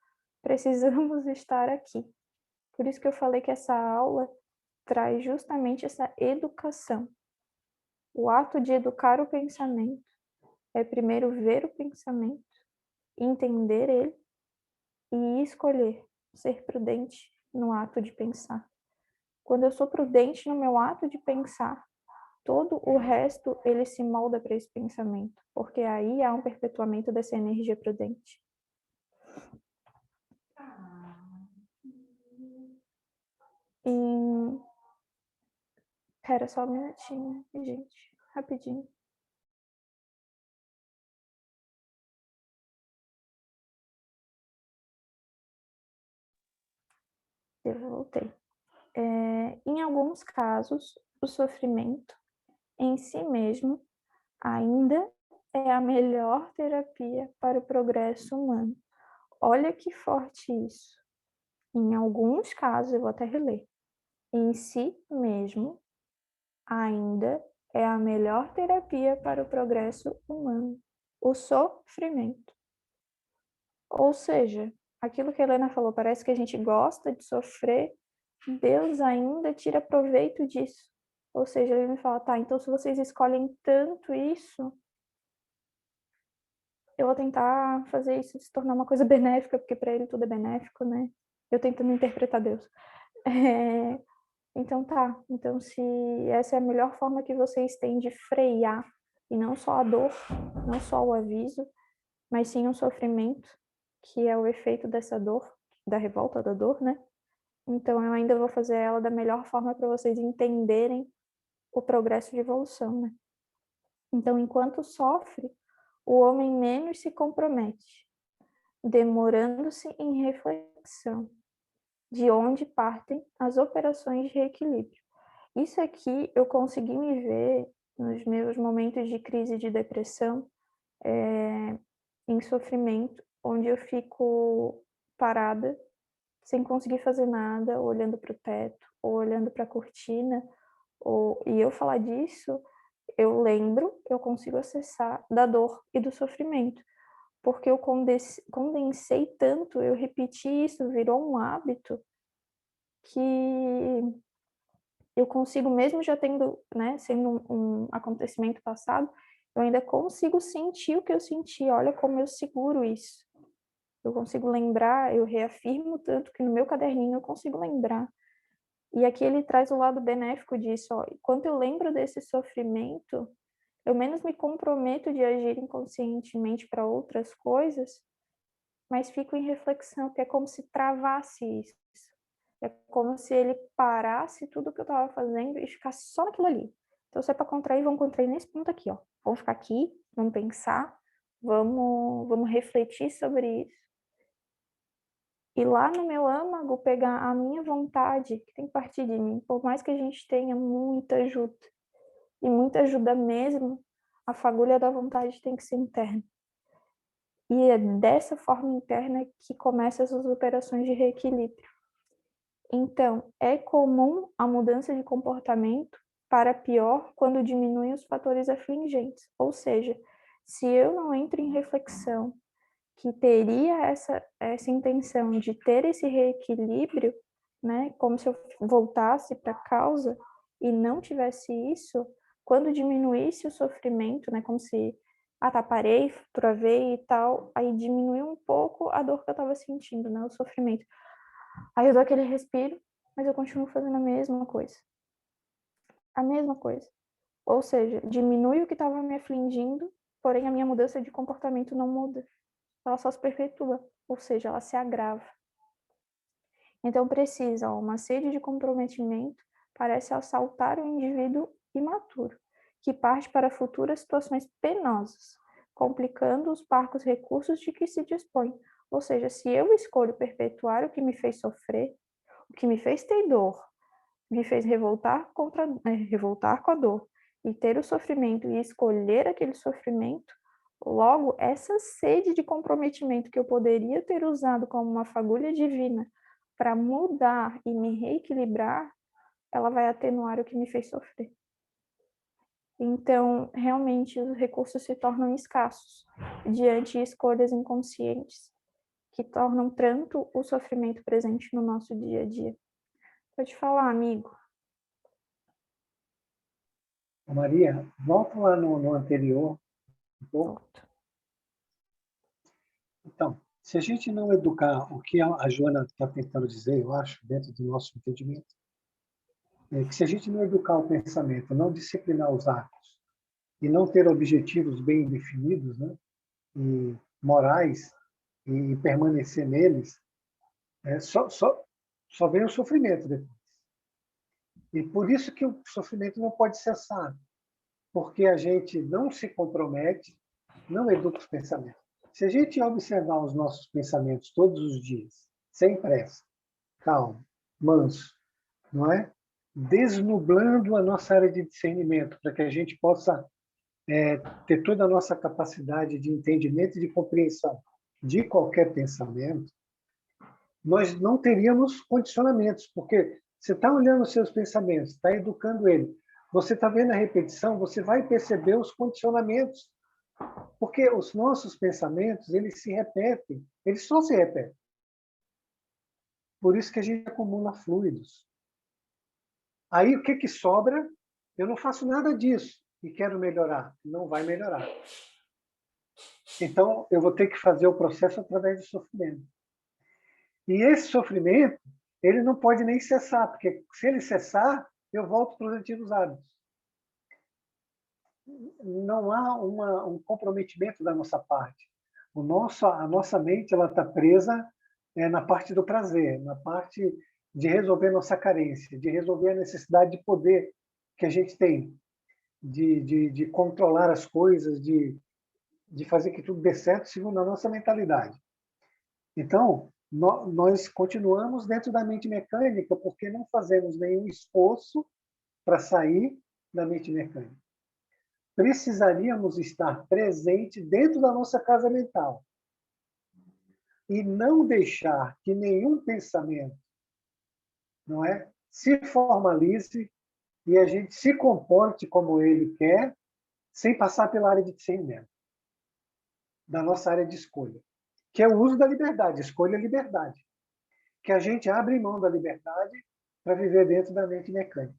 precisamos estar aqui. Por isso que eu falei que essa aula traz justamente essa educação. O ato de educar o pensamento é primeiro ver o pensamento, entender ele e escolher ser prudente no ato de pensar. Quando eu sou prudente no meu ato de pensar, todo o resto ele se molda para esse pensamento, porque aí há um perpetuamento dessa energia prudente. E... Pera só um minutinho, gente, rapidinho. Eu voltei. Em alguns casos, o sofrimento em si mesmo ainda é a melhor terapia para o progresso humano. Olha que forte isso. Em alguns casos, eu vou até reler. Em si mesmo, ainda é a melhor terapia para o progresso humano, o sofrimento. Ou seja, aquilo que a Helena falou, parece que a gente gosta de sofrer, Deus ainda tira proveito disso. Ou seja, ele me fala, tá, então se vocês escolhem tanto isso, eu vou tentar fazer isso se tornar uma coisa benéfica, porque para ele tudo é benéfico, né? Eu tentando interpretar Deus. Então tá, então se essa é a melhor forma que vocês têm de frear, e não só a dor, não só o aviso, mas sim o sofrimento, que é o efeito dessa dor, da revolta da dor, né? Então eu ainda vou fazer ela da melhor forma para vocês entenderem o progresso de evolução, né? Então, enquanto sofre, o homem menos se compromete, demorando-se em reflexão, de onde partem as operações de reequilíbrio. Isso aqui eu consegui me ver nos meus momentos de crise de depressão, em sofrimento, onde eu fico parada, sem conseguir fazer nada, olhando para o teto, ou olhando para a cortina, e eu falar disso, eu lembro, eu consigo acessar da dor e do sofrimento, porque eu condensei tanto, eu repeti isso, virou um hábito, que eu consigo, mesmo já tendo, né, sendo um acontecimento passado, eu ainda consigo sentir o que eu senti, olha como eu seguro isso. Eu consigo lembrar, eu reafirmo tanto que no meu caderninho eu consigo lembrar. E aqui ele traz o lado benéfico disso, ó. Enquanto eu lembro desse sofrimento, eu menos me comprometo de agir inconscientemente para outras coisas, mas fico em reflexão, que é como se travasse isso. É como se ele parasse tudo que eu estava fazendo e ficasse só naquilo ali. Então, se é para contrair, vamos contrair nesse ponto aqui, ó. Vamos ficar aqui, vamos pensar, vamos refletir sobre isso. E lá no meu âmago, pegar a minha vontade, que tem que partir de mim. Por mais que a gente tenha muita ajuda, e muita ajuda mesmo, a fagulha da vontade tem que ser interna. E é dessa forma interna que começam essas operações de reequilíbrio. Então, é comum a mudança de comportamento para pior quando diminuem os fatores afligentes. Ou seja, se eu não entro em reflexão que teria essa intenção de ter esse reequilíbrio, né, como se eu voltasse para a causa e não tivesse isso, quando diminuísse o sofrimento, né, como se, tá, parei, travei e tal, aí diminuiu um pouco a dor que eu estava sentindo, né, o sofrimento. Aí eu dou aquele respiro, mas eu continuo fazendo a mesma coisa. A mesma coisa. Ou seja, diminui o que estava me afligindo, porém a minha mudança de comportamento não muda. Ela só se perpetua, ou seja, ela se agrava. Então precisa uma sede de comprometimento parece assaltar o indivíduo imaturo, que parte para futuras situações penosas, complicando os parcos recursos de que se dispõe. Ou seja, se eu escolho perpetuar o que me fez sofrer, o que me fez ter dor, me fez revoltar com a dor, e ter o sofrimento e escolher aquele sofrimento, logo, essa sede de comprometimento que eu poderia ter usado como uma fagulha divina para mudar e me reequilibrar, ela vai atenuar o que me fez sofrer. Então, realmente, os recursos se tornam escassos diante de escolhas inconscientes que tornam tanto o sofrimento presente no nosso dia a dia. Pode falar, amigo. Maria, volta lá no anterior um pouco. Então, se a gente não educar o que a Joana está tentando dizer, eu acho, dentro do nosso entendimento, é que se a gente não educar o pensamento, não disciplinar os atos e não ter objetivos bem definidos, né, e morais, e permanecer neles, só vem o sofrimento depois. E por isso que o sofrimento não pode cessar, porque a gente não se compromete, não educa os pensamentos. Se a gente observar os nossos pensamentos todos os dias, sem pressa, calmo, manso, não é? Desnublando a nossa área de discernimento, para que a gente possa ter toda a nossa capacidade de entendimento e de compreensão de qualquer pensamento, nós não teríamos condicionamentos, porque você está olhando os seus pensamentos, está educando ele. você está vendo a repetição, você vai perceber os condicionamentos. Porque os nossos pensamentos, eles se repetem, eles só se repetem. Por isso que a gente acumula fluidos. Aí, o que sobra? Eu não faço nada disso e quero melhorar. Não vai melhorar. Então, eu vou ter que fazer o processo através do sofrimento. E esse sofrimento, ele não pode nem cessar, porque se ele cessar, eu volto para os antigos hábitos. Não há um comprometimento da nossa parte. A nossa mente está presa na parte do prazer, na parte de resolver nossa carência, de resolver a necessidade de poder que a gente tem, de controlar as coisas, de fazer que tudo dê certo segundo a nossa mentalidade. Então, nós continuamos dentro da mente mecânica porque não fazemos nenhum esforço para sair da mente mecânica. Precisaríamos estar presente dentro da nossa casa mental e não deixar que nenhum pensamento, não é, se formalize e a gente se comporte como ele quer, sem passar pela área de discernimento, da nossa área de escolha, que é o uso da liberdade. Escolha é liberdade. Que a gente abre mão da liberdade para viver dentro da mente mecânica.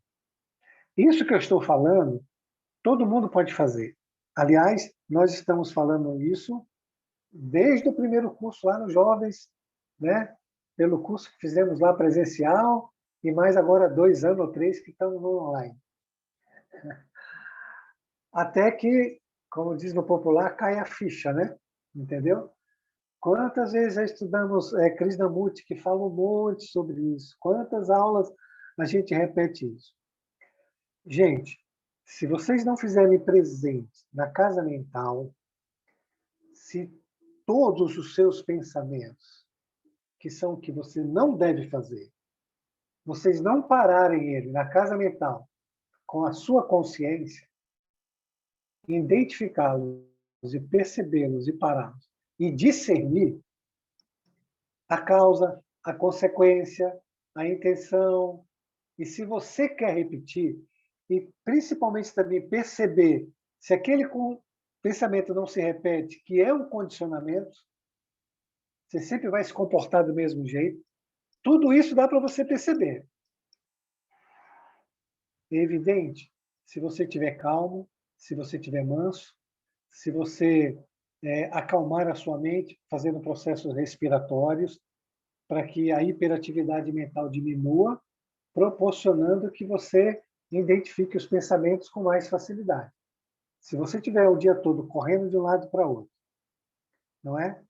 Isso que eu estou falando, todo mundo pode fazer. Aliás, nós estamos falando isso desde o primeiro curso lá nos Jovens, né? Pelo curso que fizemos lá presencial, e mais agora 2 anos ou 3 que estamos no online. Até que, como diz no popular, cai a ficha, né? Entendeu? Quantas vezes já estudamos Krishnamurti, que fala um monte sobre isso? Quantas aulas a gente repete isso? Gente, se vocês não fizerem presente na casa mental, se todos os seus pensamentos, que são o que você não deve fazer, vocês não pararem ele na casa mental com a sua consciência, identificá-los e percebê-los e pará-los e discernir a causa, a consequência, a intenção. E se você quer repetir, e principalmente também perceber se aquele pensamento não se repete, que é um condicionamento, você sempre vai se comportar do mesmo jeito, tudo isso dá para você perceber. É evidente, se você estiver calmo, se você estiver manso, se você acalmar a sua mente, fazendo processos respiratórios, para que a hiperatividade mental diminua, proporcionando que você identifique os pensamentos com mais facilidade. Se você tiver o dia todo correndo de um lado para outro, não é?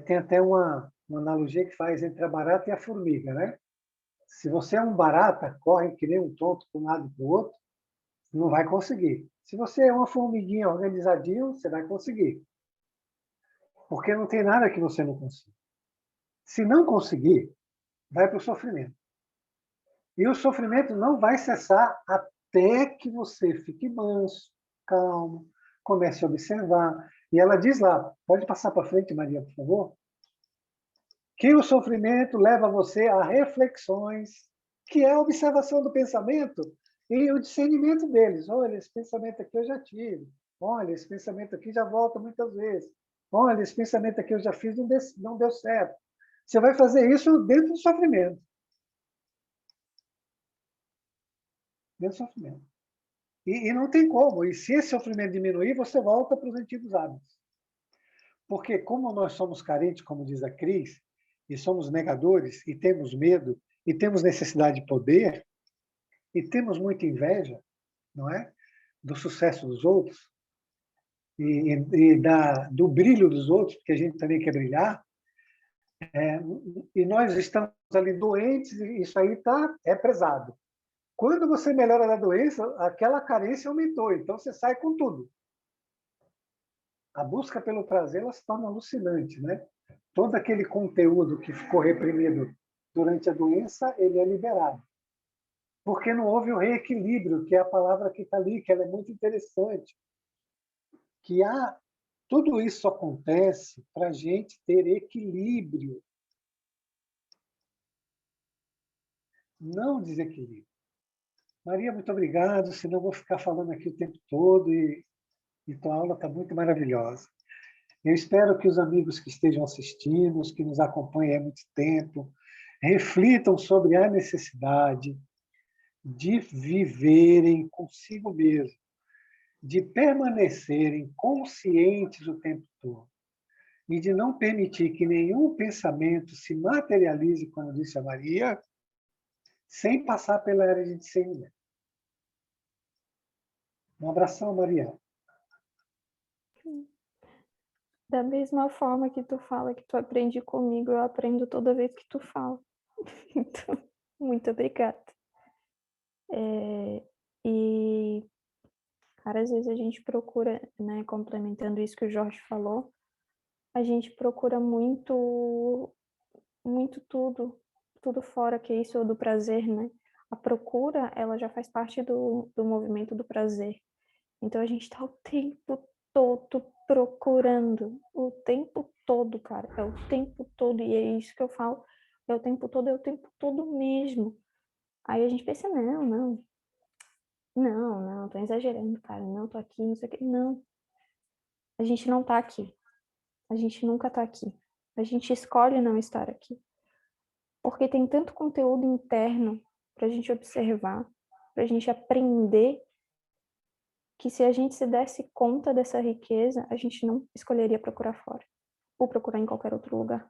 Tem até uma analogia que faz entre a barata e a formiga, né? Se você é um barata, corre que nem um tonto de um lado para o outro, não vai conseguir. Se você é uma formiguinha organizadinho, você vai conseguir. Porque não tem nada que você não consiga. Se não conseguir, vai para o sofrimento. E o sofrimento não vai cessar até que você fique manso, calmo, comece a observar. E ela diz lá, pode passar para frente, Maria, por favor? Que o sofrimento leva você a reflexões, que é a observação do pensamento e o discernimento deles. Olha, esse pensamento aqui eu já tive. Olha, esse pensamento aqui já volta muitas vezes. Olha, esse pensamento aqui eu já fiz, não deu certo. Você vai fazer isso dentro do sofrimento. Dentro do sofrimento. E não tem como. E se esse sofrimento diminuir, você volta para os antigos hábitos. Porque como nós somos carentes, como diz a Cris, e somos negadores, e temos medo, e temos necessidade de poder, e temos muita inveja, não é? Do sucesso dos outros, do brilho dos outros, porque a gente também quer brilhar, e nós estamos ali doentes, e isso aí é pesado. Quando você melhora da doença, aquela carência aumentou, então você sai com tudo. A busca pelo prazer ela se torna alucinante, né? Todo aquele conteúdo que ficou reprimido durante a doença, ele é liberado. Porque não houve o reequilíbrio, que é a palavra que está ali, que ela é muito interessante. Tudo isso acontece para a gente ter equilíbrio, não desequilíbrio. Maria, muito obrigado, senão eu vou ficar falando aqui o tempo todo e tua aula está muito maravilhosa. Eu espero que os amigos que estejam assistindo, os que nos acompanham há muito tempo, reflitam sobre a necessidade de viverem consigo mesmo, de permanecerem conscientes o tempo todo e de não permitir que nenhum pensamento se materialize, como disse a Maria, sem passar pela área de discernimento. Um abração, Maria. Da mesma forma que tu fala que tu aprende comigo, eu aprendo toda vez que tu fala. Então, muito obrigada. E, cara, às vezes a gente procura, né, complementando isso que o Jorge falou, a gente procura muito tudo fora que isso do prazer, né? A procura, ela já faz parte do movimento do prazer. Então a gente tá o tempo todo procurando, o tempo todo, cara, é o tempo todo, e é isso que eu falo, é o tempo todo mesmo. Aí a gente pensa, não, tô exagerando, cara, não, tô aqui, não sei o que, não. A gente não tá aqui, a gente nunca tá aqui, a gente escolhe não estar aqui. Porque tem tanto conteúdo interno pra gente observar, pra gente aprender, que se a gente se desse conta dessa riqueza, a gente não escolheria procurar fora, ou procurar em qualquer outro lugar.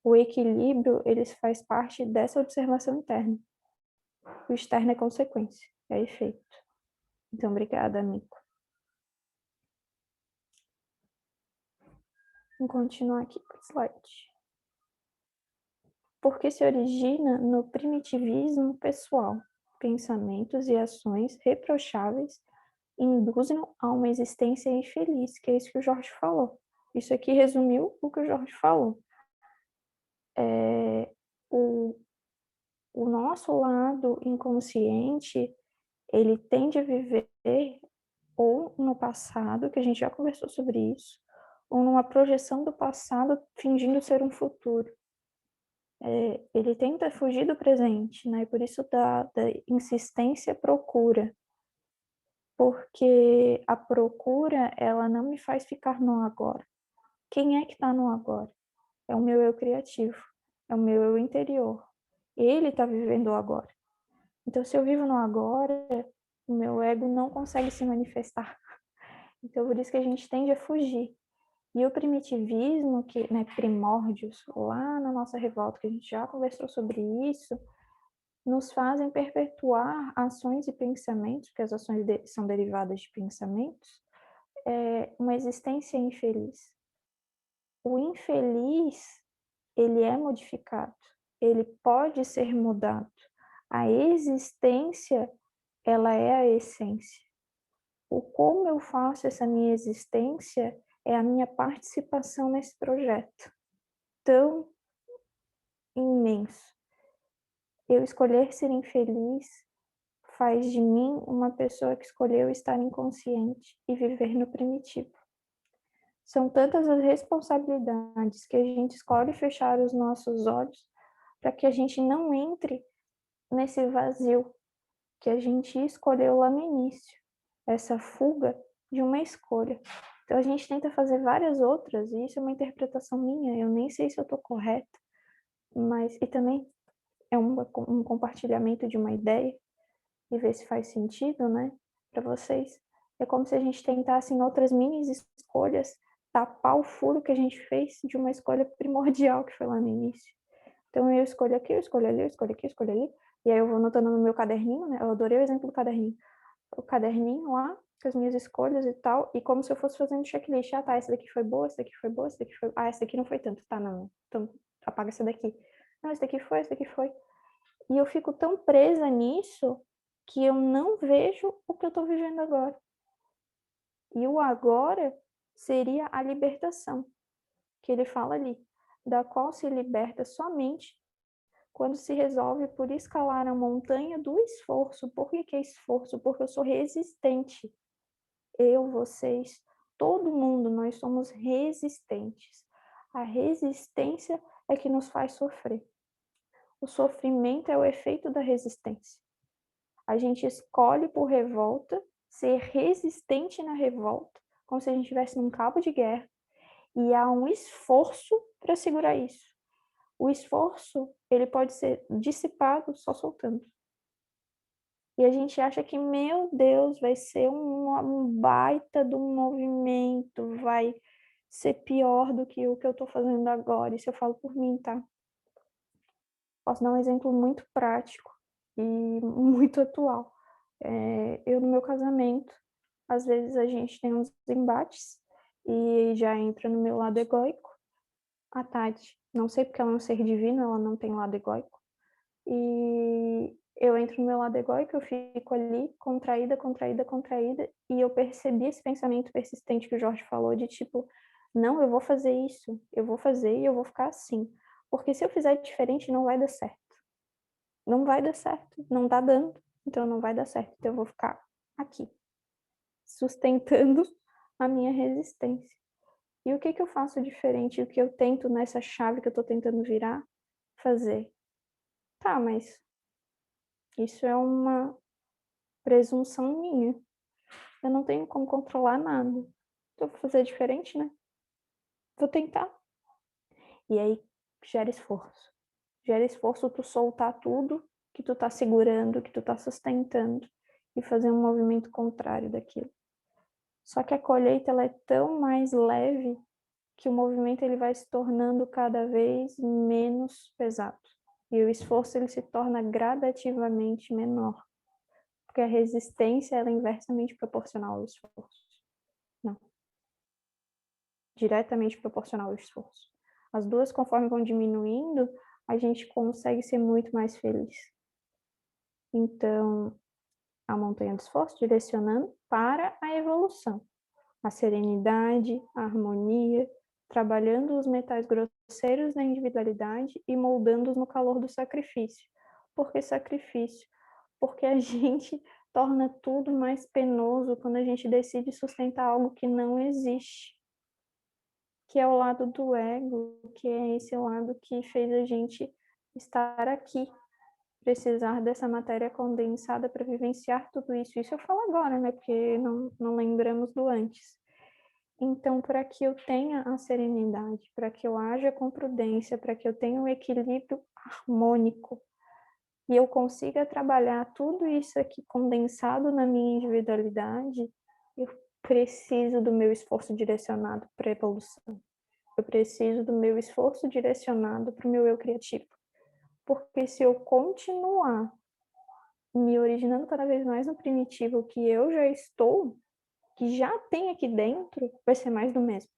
O equilíbrio, ele faz parte dessa observação interna. O externo é consequência, é efeito. Então, obrigada, amigo. Vamos continuar aqui com o slide. Porque se origina no primitivismo pessoal, pensamentos e ações reprocháveis induzem a uma existência infeliz, que é isso que o Jorge falou. Isso aqui resumiu o que o Jorge falou. O nosso lado inconsciente, ele tende a viver ou no passado, que a gente já conversou sobre isso, ou numa projeção do passado fingindo ser um futuro. Ele tenta fugir do presente, né? Por isso da insistência procura. Porque a procura, ela não me faz ficar no agora. Quem é que está no agora? É o meu eu criativo, é o meu eu interior. Ele está vivendo o agora. Então, se eu vivo no agora, o meu ego não consegue se manifestar. Então, por isso que a gente tende a fugir. E o primitivismo, que, né, primórdios, lá na nossa revolta, que a gente já conversou sobre isso, nos fazem perpetuar ações e pensamentos, porque as ações são derivadas de pensamentos, uma existência infeliz. O infeliz, ele é modificado, ele pode ser mudado. A existência, ela é a essência. O como eu faço essa minha existência é a minha participação nesse projeto tão imenso. Eu escolher ser infeliz faz de mim uma pessoa que escolheu estar inconsciente e viver no primitivo. São tantas as responsabilidades que a gente escolhe fechar os nossos olhos para que a gente não entre nesse vazio que a gente escolheu lá no início, essa fuga de uma escolha. Então a gente tenta fazer várias outras, e isso é uma interpretação minha, eu nem sei se eu estou correta, mas e também é um compartilhamento de uma ideia, e ver se faz sentido, né, para vocês. É como se a gente tentasse em outras mini escolhas tapar o furo que a gente fez de uma escolha primordial que foi lá no início. Então eu escolho aqui, eu escolho ali, eu escolho aqui, eu escolho ali, e aí eu vou anotando no meu caderninho, né, eu adorei o exemplo do caderninho. O caderninho lá, com as minhas escolhas e tal, e como se eu fosse fazendo checklist. Ah, tá, essa daqui foi boa, essa daqui foi boa, essa daqui foi... Ah, essa daqui não foi tanto. Tá, não. Então, apaga essa daqui. Não, essa daqui foi, essa daqui foi. E eu fico tão presa nisso que eu não vejo o que eu tô vivendo agora. E o agora seria a libertação, que ele fala ali, da qual se liberta somente quando se resolve por escalar a montanha do esforço. Por que é esforço? Porque eu sou resistente. Eu, vocês, todo mundo, nós somos resistentes. A resistência é que nos faz sofrer. O sofrimento é o efeito da resistência. A gente escolhe por revolta, ser resistente na revolta, como se a gente estivesse num cabo de guerra, e há um esforço para segurar isso. O esforço, ele pode ser dissipado só soltando. E a gente acha que, meu Deus, vai ser um baita de um movimento, vai ser pior do que o que eu estou fazendo agora. Isso eu falo por mim, tá? Posso dar um exemplo muito prático e muito atual. Eu, no meu casamento, às vezes a gente tem uns embates e já entra no meu lado egóico. A Tati, não sei porque ela é um ser divino, ela não tem lado egóico. E eu entro no meu lado egóico, eu fico ali contraída, e eu percebi esse pensamento persistente que o Jorge falou de tipo, não, eu vou fazer isso, eu vou fazer e eu vou ficar assim. Porque se eu fizer diferente, não vai dar certo. Não vai dar certo, não tá dando, então não vai dar certo. Então eu vou ficar aqui, sustentando a minha resistência. E o que que eu faço diferente? O que eu tento nessa chave que eu tô tentando virar? Fazer. Tá, mas isso é uma presunção minha. Eu não tenho como controlar nada. Então, vou fazer diferente, né? Vou tentar. E aí, gera esforço. Gera esforço tu soltar tudo que tu tá segurando, que tu tá sustentando e fazer um movimento contrário daquilo. Só que a colheita, ela é tão mais leve que o movimento ele vai se tornando cada vez menos pesado. E o esforço ele se torna gradativamente menor. Porque a resistência ela é inversamente proporcional ao esforço. Não. Diretamente proporcional ao esforço. As duas, conforme vão diminuindo, a gente consegue ser muito mais feliz. Então, a montanha do esforço direcionando para a evolução. A serenidade, a harmonia, trabalhando os metais grosseiros na individualidade e moldando-os no calor do sacrifício. Por que sacrifício? Porque a gente torna tudo mais penoso quando a gente decide sustentar algo que não existe, que é o lado do ego, que é esse lado que fez a gente estar aqui, precisar dessa matéria condensada para vivenciar tudo isso. Isso eu falo agora, né? Porque não lembramos do antes. Então, para que eu tenha a serenidade, para que eu haja com prudência, para que eu tenha um equilíbrio harmônico e eu consiga trabalhar tudo isso aqui condensado na minha individualidade, eu preciso do meu esforço direcionado para a evolução. Eu preciso do meu esforço direcionado para o meu eu criativo. Porque se eu continuar me originando cada vez mais no primitivo que eu já estou, que já tem aqui dentro, vai ser mais do mesmo.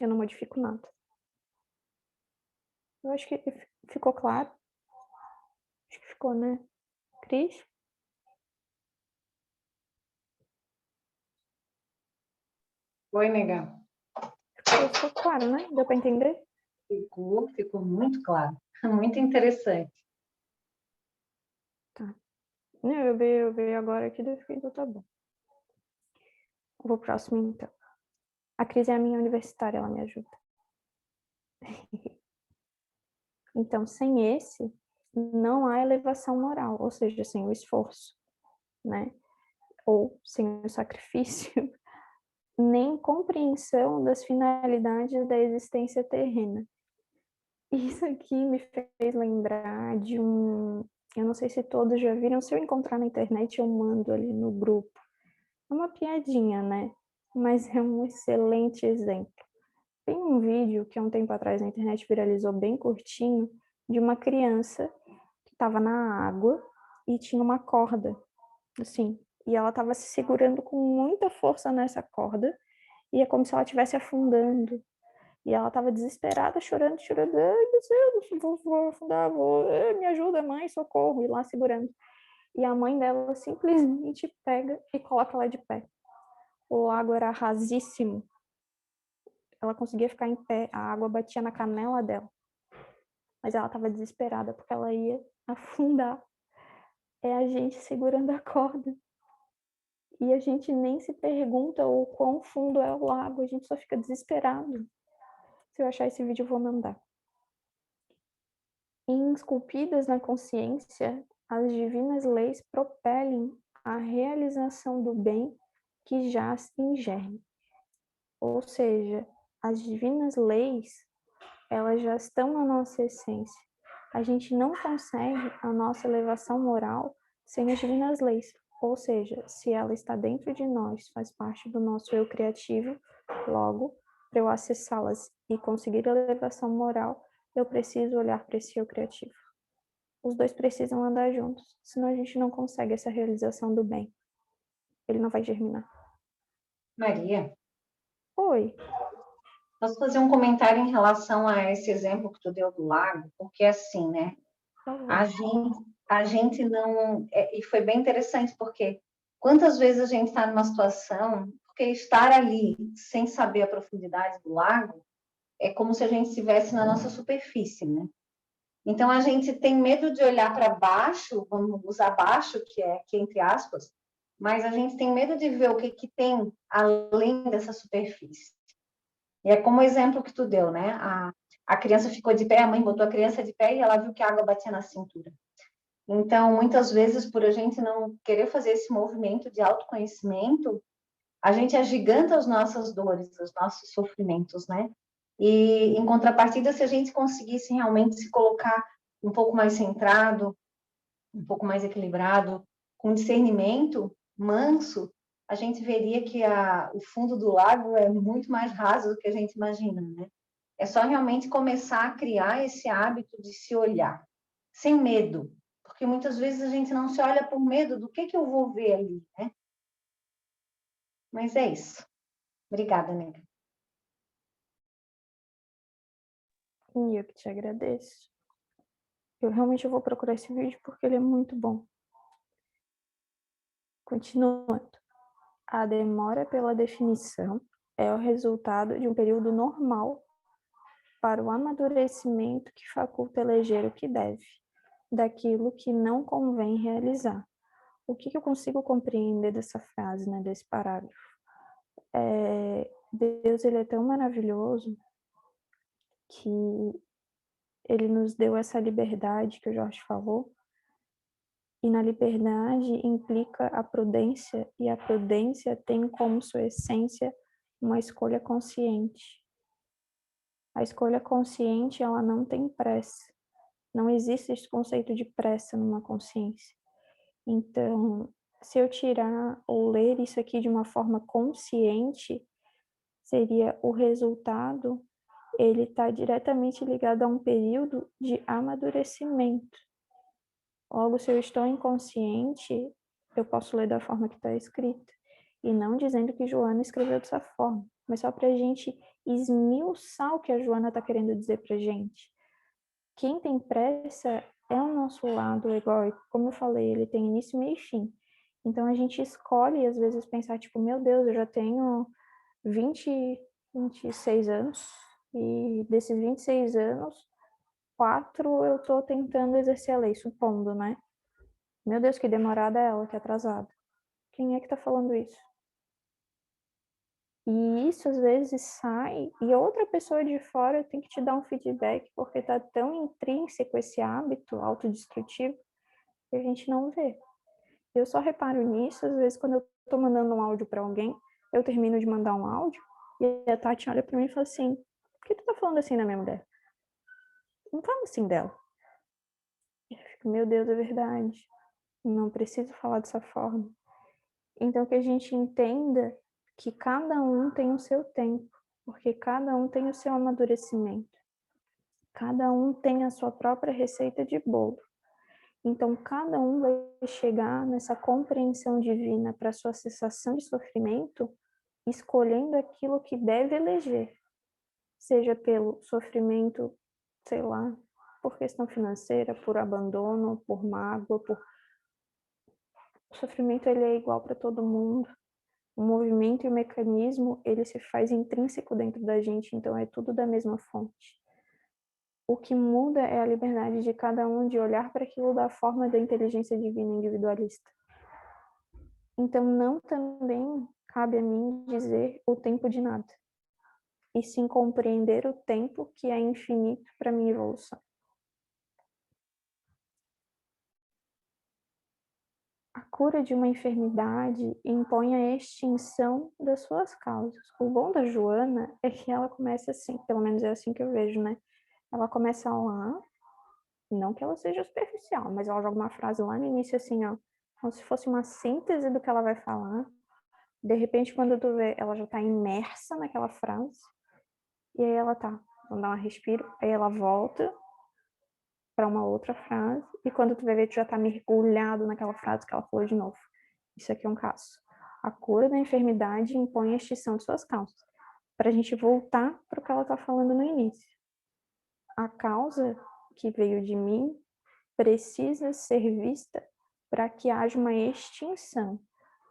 Eu não modifico nada. Eu acho que ficou claro. Acho que ficou, né? Cris? Oi, nega. Ficou claro, né? Deu para entender? Ficou muito claro. Muito interessante. Tá. Eu vi agora aqui, daí fiquei, então tá bom. Vou pro próximo, então. A Cris é a minha universitária, ela me ajuda. Então, sem esse, não há elevação moral, ou seja, sem o esforço, né? Ou sem o sacrifício, nem compreensão das finalidades da existência terrena. Isso aqui me fez lembrar de eu não sei se todos já viram, se eu encontrar na internet eu mando ali no grupo. É uma piadinha, né? Mas é um excelente exemplo. Tem um vídeo que há um tempo atrás na internet viralizou bem curtinho, de uma criança que estava na água e tinha uma corda, assim, e ela estava se segurando com muita força nessa corda, e é como se ela estivesse afundando. E ela estava desesperada, chorando. Ai, meu Deus, vou afundar, me ajuda, mãe, socorro. E lá segurando. E a mãe dela simplesmente pega e coloca ela de pé. O lago era rasíssimo. Ela conseguia ficar em pé, a água batia na canela dela. Mas ela estava desesperada porque ela ia afundar. É a gente segurando a corda. E a gente nem se pergunta o quão fundo é o lago, a gente só fica desesperado. Se eu achar esse vídeo, eu vou mandar. Esculpidas na consciência as divinas leis propelem a realização do bem que jaz em germe. Ou seja, as divinas leis, elas já estão na nossa essência. A gente não consegue a nossa elevação moral sem as divinas leis. Ou seja, se ela está dentro de nós, faz parte do nosso eu criativo, logo, para eu acessá-las e conseguir a elevação moral, eu preciso olhar para esse eu criativo. Os dois precisam andar juntos, senão a gente não consegue essa realização do bem. Ele não vai germinar. Maria, Oi. posso fazer um comentário em relação a esse exemplo que tu deu do lago? Porque assim, né? A gente não... e foi bem interessante, porque quantas vezes a gente está numa situação... Porque estar ali, sem saber a profundidade do lago, é como se a gente estivesse na nossa superfície, né? Então, a gente tem medo de olhar para baixo, vamos usar baixo, que é aqui entre aspas, mas a gente tem medo de ver o que tem além dessa superfície. E é como o exemplo que tu deu, né? A criança ficou de pé, a mãe botou a criança de pé e ela viu que a água batia na cintura. Então, muitas vezes, por a gente não querer fazer esse movimento de autoconhecimento, a gente agiganta as nossas dores, os nossos sofrimentos, né? E, em contrapartida, se a gente conseguisse realmente se colocar um pouco mais centrado, um pouco mais equilibrado, com discernimento manso, a gente veria que o fundo do lago é muito mais raso do que a gente imagina, né? É só realmente começar a criar esse hábito de se olhar, sem medo, porque muitas vezes a gente não se olha por medo do que eu vou ver ali, né? Mas é isso. Obrigada, nega. E eu que te agradeço. Eu realmente vou procurar esse vídeo porque ele é muito bom. Continuando. A demora pela definição é o resultado de um período normal para o amadurecimento que faculta eleger o que deve, daquilo que não convém realizar. O que eu consigo compreender dessa frase, né, desse parágrafo? Deus, ele é tão maravilhoso que ele nos deu essa liberdade que o Jorge falou, e na liberdade implica a prudência, e a prudência tem como sua essência uma escolha consciente. A escolha consciente, ela não tem pressa. Não existe esse conceito de pressa numa consciência. Então, se eu tirar ou ler isso aqui de uma forma consciente, seria o resultado, ele está diretamente ligado a um período de amadurecimento. Logo, se eu estou inconsciente, eu posso ler da forma que está escrita. E não dizendo que Joana escreveu dessa forma, mas só para a gente esmiuçar o que a Joana está querendo dizer para a gente. Quem tem pressa é o nosso lado egóico. Como eu falei, ele tem início, meio e fim. Então, a gente escolhe, às vezes, pensar, tipo, meu Deus, eu já tenho 26 anos, e desses 26 anos, 4 eu estou tentando exercer a lei, supondo, né? Meu Deus, que demorada é ela, que atrasada. Quem é que tá falando isso? E isso às vezes sai e outra pessoa de fora tem que te dar um feedback porque tá tão intrínseco esse hábito autodestrutivo que a gente não vê. Eu só reparo nisso às vezes quando eu tô mandando um áudio para alguém, eu termino de mandar um áudio e a Tati olha para mim e fala assim: "Por que tu tá falando assim da minha mulher? Não fala assim dela." Eu fico, meu Deus, é verdade. Não preciso falar dessa forma. Então, que a gente entenda que cada um tem o seu tempo, porque cada um tem o seu amadurecimento. Cada um tem a sua própria receita de bolo. Então, cada um vai chegar nessa compreensão divina para sua cessação de sofrimento, escolhendo aquilo que deve eleger. Seja pelo sofrimento, sei lá, por questão financeira, por abandono, por mágoa, por... O sofrimento ele é igual para todo mundo. O movimento e o mecanismo, ele se faz intrínseco dentro da gente, então é tudo da mesma fonte. O que muda é a liberdade de cada um de olhar para aquilo da forma da inteligência divina individualista. Então não também cabe a mim dizer o tempo de nada, e sim compreender o tempo que é infinito para minha evolução. cura de uma enfermidade impõe a extinção das suas causas. O bom da Joana é que ela começa assim, pelo menos é assim que eu vejo, né? Ela começa lá, não que ela seja superficial, mas ela joga uma frase lá no início assim, ó, como se fosse uma síntese do que ela vai falar. De repente, quando tu vê, ela já tá imersa naquela frase, e aí ela tá, vamos dar um respiro, aí ela volta para uma outra frase, e quando tu vai ver, tu já tá mergulhado naquela frase que ela falou de novo. Isso aqui é um caso. A cura da enfermidade impõe a extinção de suas causas. Para a gente voltar para o que ela está falando no início. A causa que veio de mim precisa ser vista para que haja uma extinção,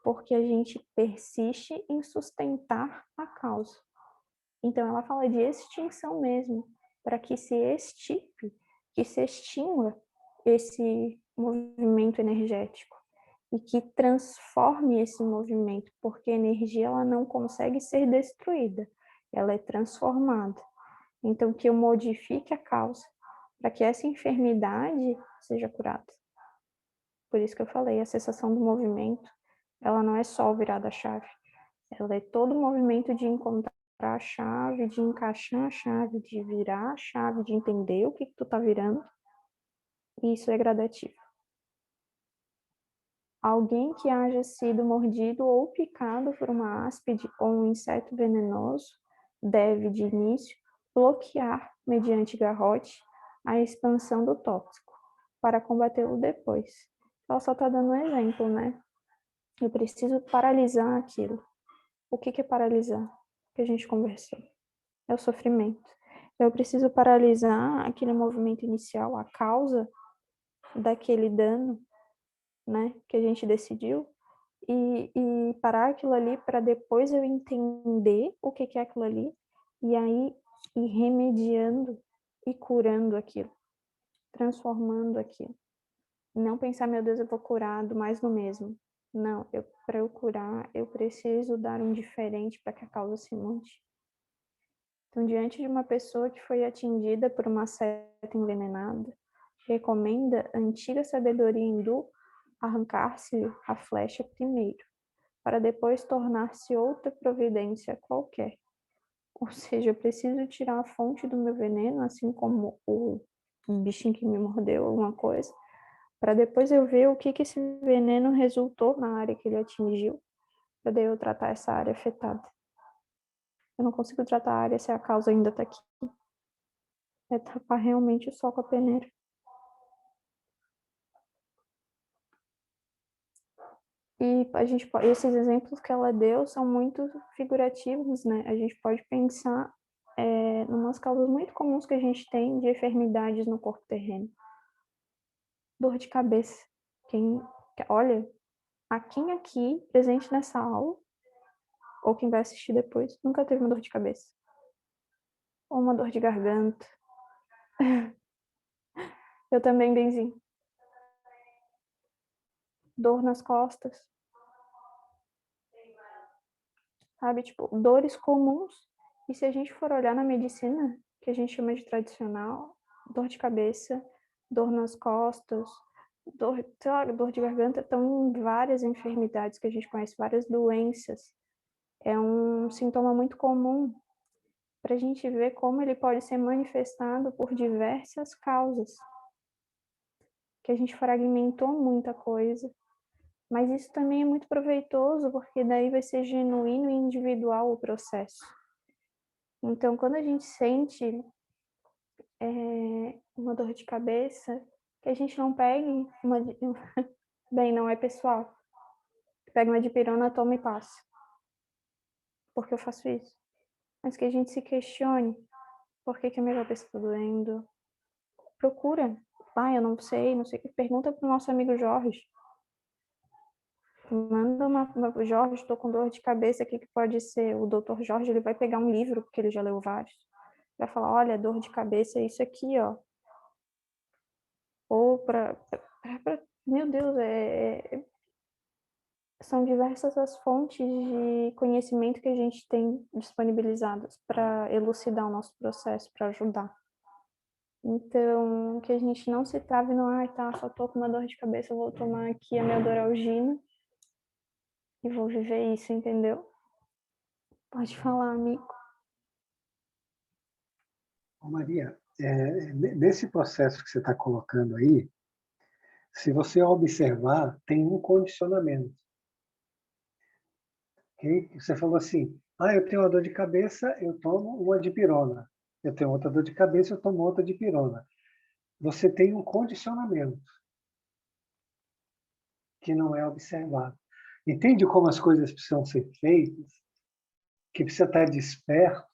porque a gente persiste em sustentar a causa. Então, ela fala de extinção mesmo, para que se extirpe, que se extinga esse movimento energético e que transforme esse movimento, porque a energia ela não consegue ser destruída, ela é transformada. Então, que eu modifique a causa para que essa enfermidade seja curada. Por isso que eu falei, a cessação do movimento, ela não é só o virar da chave, ela é todo o movimento de encontrar a chave, de encaixar a chave, de virar a chave, de entender o que tu tá virando, e isso é gradativo. Alguém que haja sido mordido ou picado por uma áspide ou um inseto venenoso deve, de início, bloquear, mediante garrote, a expansão do tóxico, para combatê-lo depois. Ela só está dando um exemplo, né? Eu preciso paralisar aquilo. O que é paralisar? Que a gente conversou. É o sofrimento. Eu preciso paralisar aquele movimento inicial, a causa daquele dano, né, que a gente decidiu, e parar aquilo ali para depois eu entender o que é aquilo ali, e aí ir remediando e curando aquilo, transformando aquilo. Não pensar, meu Deus, eu vou curar do mais no mesmo. Não, para eu curar, eu preciso dar um diferente para que a causa se monte. Então, diante de uma pessoa que foi atingida por uma seta envenenada, recomenda a antiga sabedoria hindu arrancar-se-lhe a flecha primeiro, para depois tornar-se outra providência qualquer. Ou seja, eu preciso tirar a fonte do meu veneno, assim como o bichinho que me mordeu, alguma coisa, para depois eu ver o que esse veneno resultou na área que ele atingiu, para daí eu tratar essa área afetada. Eu não consigo tratar a área se a causa ainda está aqui. É tapar realmente só com a peneira. E a gente esses exemplos que ela deu são muito figurativos, né? A gente pode pensar em umas causas muito comuns que a gente tem de enfermidades no corpo terreno. Dor de cabeça. Olha, quem aqui presente nessa aula, ou quem vai assistir depois, nunca teve uma dor de cabeça? Ou uma dor de garganta? Eu também, benzinho. Dor nas costas. Sabe, tipo, dores comuns. E se a gente for olhar na medicina, que a gente chama de tradicional, dor de cabeça, dor nas costas, dor de garganta, estão em várias enfermidades que a gente conhece, várias doenças. É um sintoma muito comum para a gente ver como ele pode ser manifestado por diversas causas. Que a gente fragmentou muita coisa. Mas isso também é muito proveitoso, porque daí vai ser genuíno e individual o processo. Então, quando a gente sente uma dor de cabeça, que a gente não pegue uma... Bem, não é pessoal. Pega uma dipirona, toma e passa. Porque eu faço isso. Mas que a gente se questione. Por que a minha cabeça está doendo? Procura. Eu não sei, não sei o que. Pergunta pro nosso amigo Jorge. Manda Jorge, estou com dor de cabeça, o que pode ser? O doutor Jorge, ele vai pegar um livro, porque ele já leu vários. Vai falar, olha, dor de cabeça é isso aqui, ó. Ou meu Deus, são diversas as fontes de conhecimento que a gente tem disponibilizadas para elucidar o nosso processo, para ajudar. Então, que a gente não se trave no, tá, só tô com uma dor de cabeça, eu vou tomar aqui a Meldoralgina e vou viver isso, entendeu? Pode falar, amigo. Maria, nesse processo que você está colocando aí, se você observar, tem um condicionamento. Okay? Você falou assim, eu tenho uma dor de cabeça, eu tomo uma dipirona. Eu tenho outra dor de cabeça, eu tomo outra dipirona. Você tem um condicionamento que não é observado. Entende como as coisas precisam ser feitas? Que precisa estar desperto?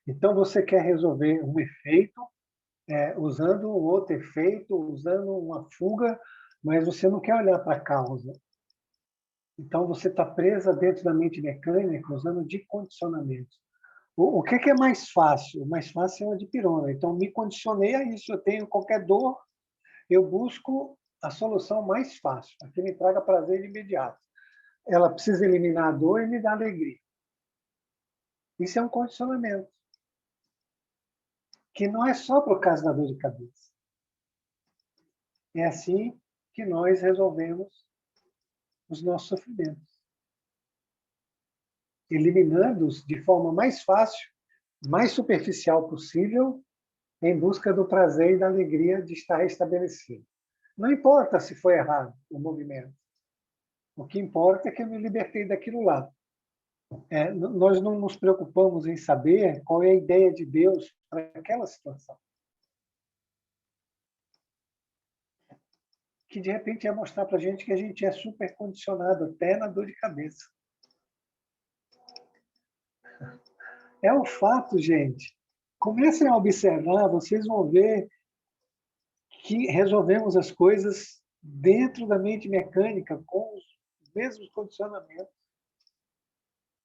Então, você quer resolver um efeito usando um outro efeito, usando uma fuga, mas você não quer olhar para a causa. Então, você está presa dentro da mente mecânica usando de condicionamento. O que é mais fácil? O mais fácil é uma dipirona. Então, me condicionei a isso. Eu tenho qualquer dor, eu busco a solução mais fácil, a que me traga prazer de imediato. Ela precisa eliminar a dor e me dar alegria. Isso é um condicionamento, que não é só por causa da dor de cabeça. É assim que nós resolvemos os nossos sofrimentos, eliminando-os de forma mais fácil, mais superficial possível, em busca do prazer e da alegria de estar restabelecido. Não importa se foi errado o movimento. O que importa é que eu me libertei daquilo lá. Nós não nos preocupamos em saber qual é a ideia de Deus para aquela situação. Que, de repente, ia mostrar para a gente que a gente é super condicionado até na dor de cabeça. É um fato, gente. Comecem a observar, vocês vão ver que resolvemos as coisas dentro da mente mecânica, com os mesmos condicionamentos,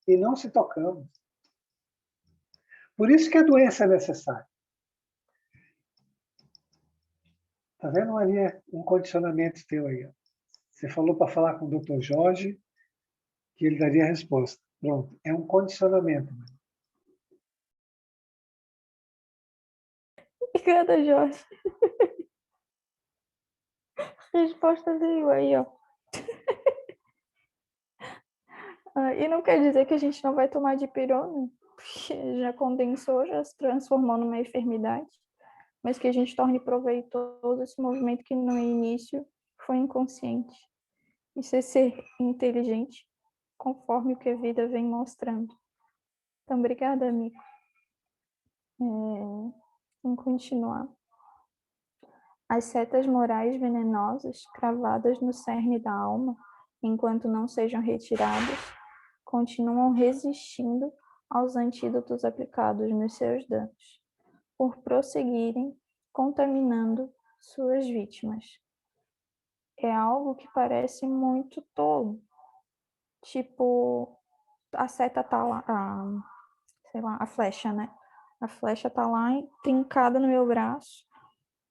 e não se tocamos. Por isso que a doença é necessária. Está vendo, Maria, um condicionamento teu aí? Você falou para falar com o Dr. Jorge, que ele daria a resposta. Pronto, é um condicionamento. Obrigada, Jorge. Resposta veio aí, ó. E não quer dizer que a gente não vai tomar dipirona, porque já condensou, já se transformou numa enfermidade, mas que a gente torne proveitoso esse movimento que no início foi inconsciente. Isso é ser inteligente, conforme o que a vida vem mostrando. Então, obrigada, amigo. Vamos continuar. As setas morais venenosas, cravadas no cerne da alma, enquanto não sejam retiradas, continuam resistindo aos antídotos aplicados nos seus danos, por prosseguirem contaminando suas vítimas. É algo que parece muito tolo. Tipo, a seta tá lá, a flecha, né? A flecha tá lá trincada no meu braço,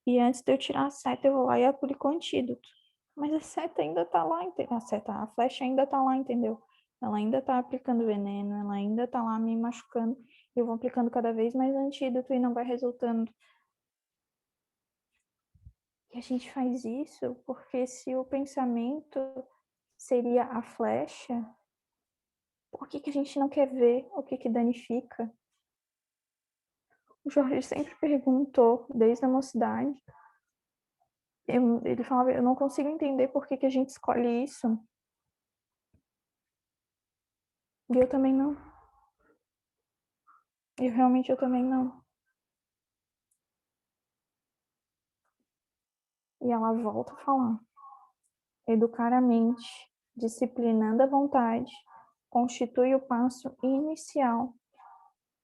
e antes de eu tirar a seta, eu vou lá e aplico o antídoto. Mas a seta ainda tá lá, a flecha ainda tá lá, entendeu? Ela ainda tá aplicando veneno, ela ainda tá lá me machucando, e eu vou aplicando cada vez mais antídoto e não vai resultando. E a gente faz isso porque se o pensamento seria a flecha, por que a gente não quer ver o que danifica? O Jorge sempre perguntou, desde a mocidade, ele falava, eu não consigo entender por que a gente escolhe isso. E eu também não. Eu também não. E ela volta a falar. Educar a mente, disciplinando a vontade, constitui o passo inicial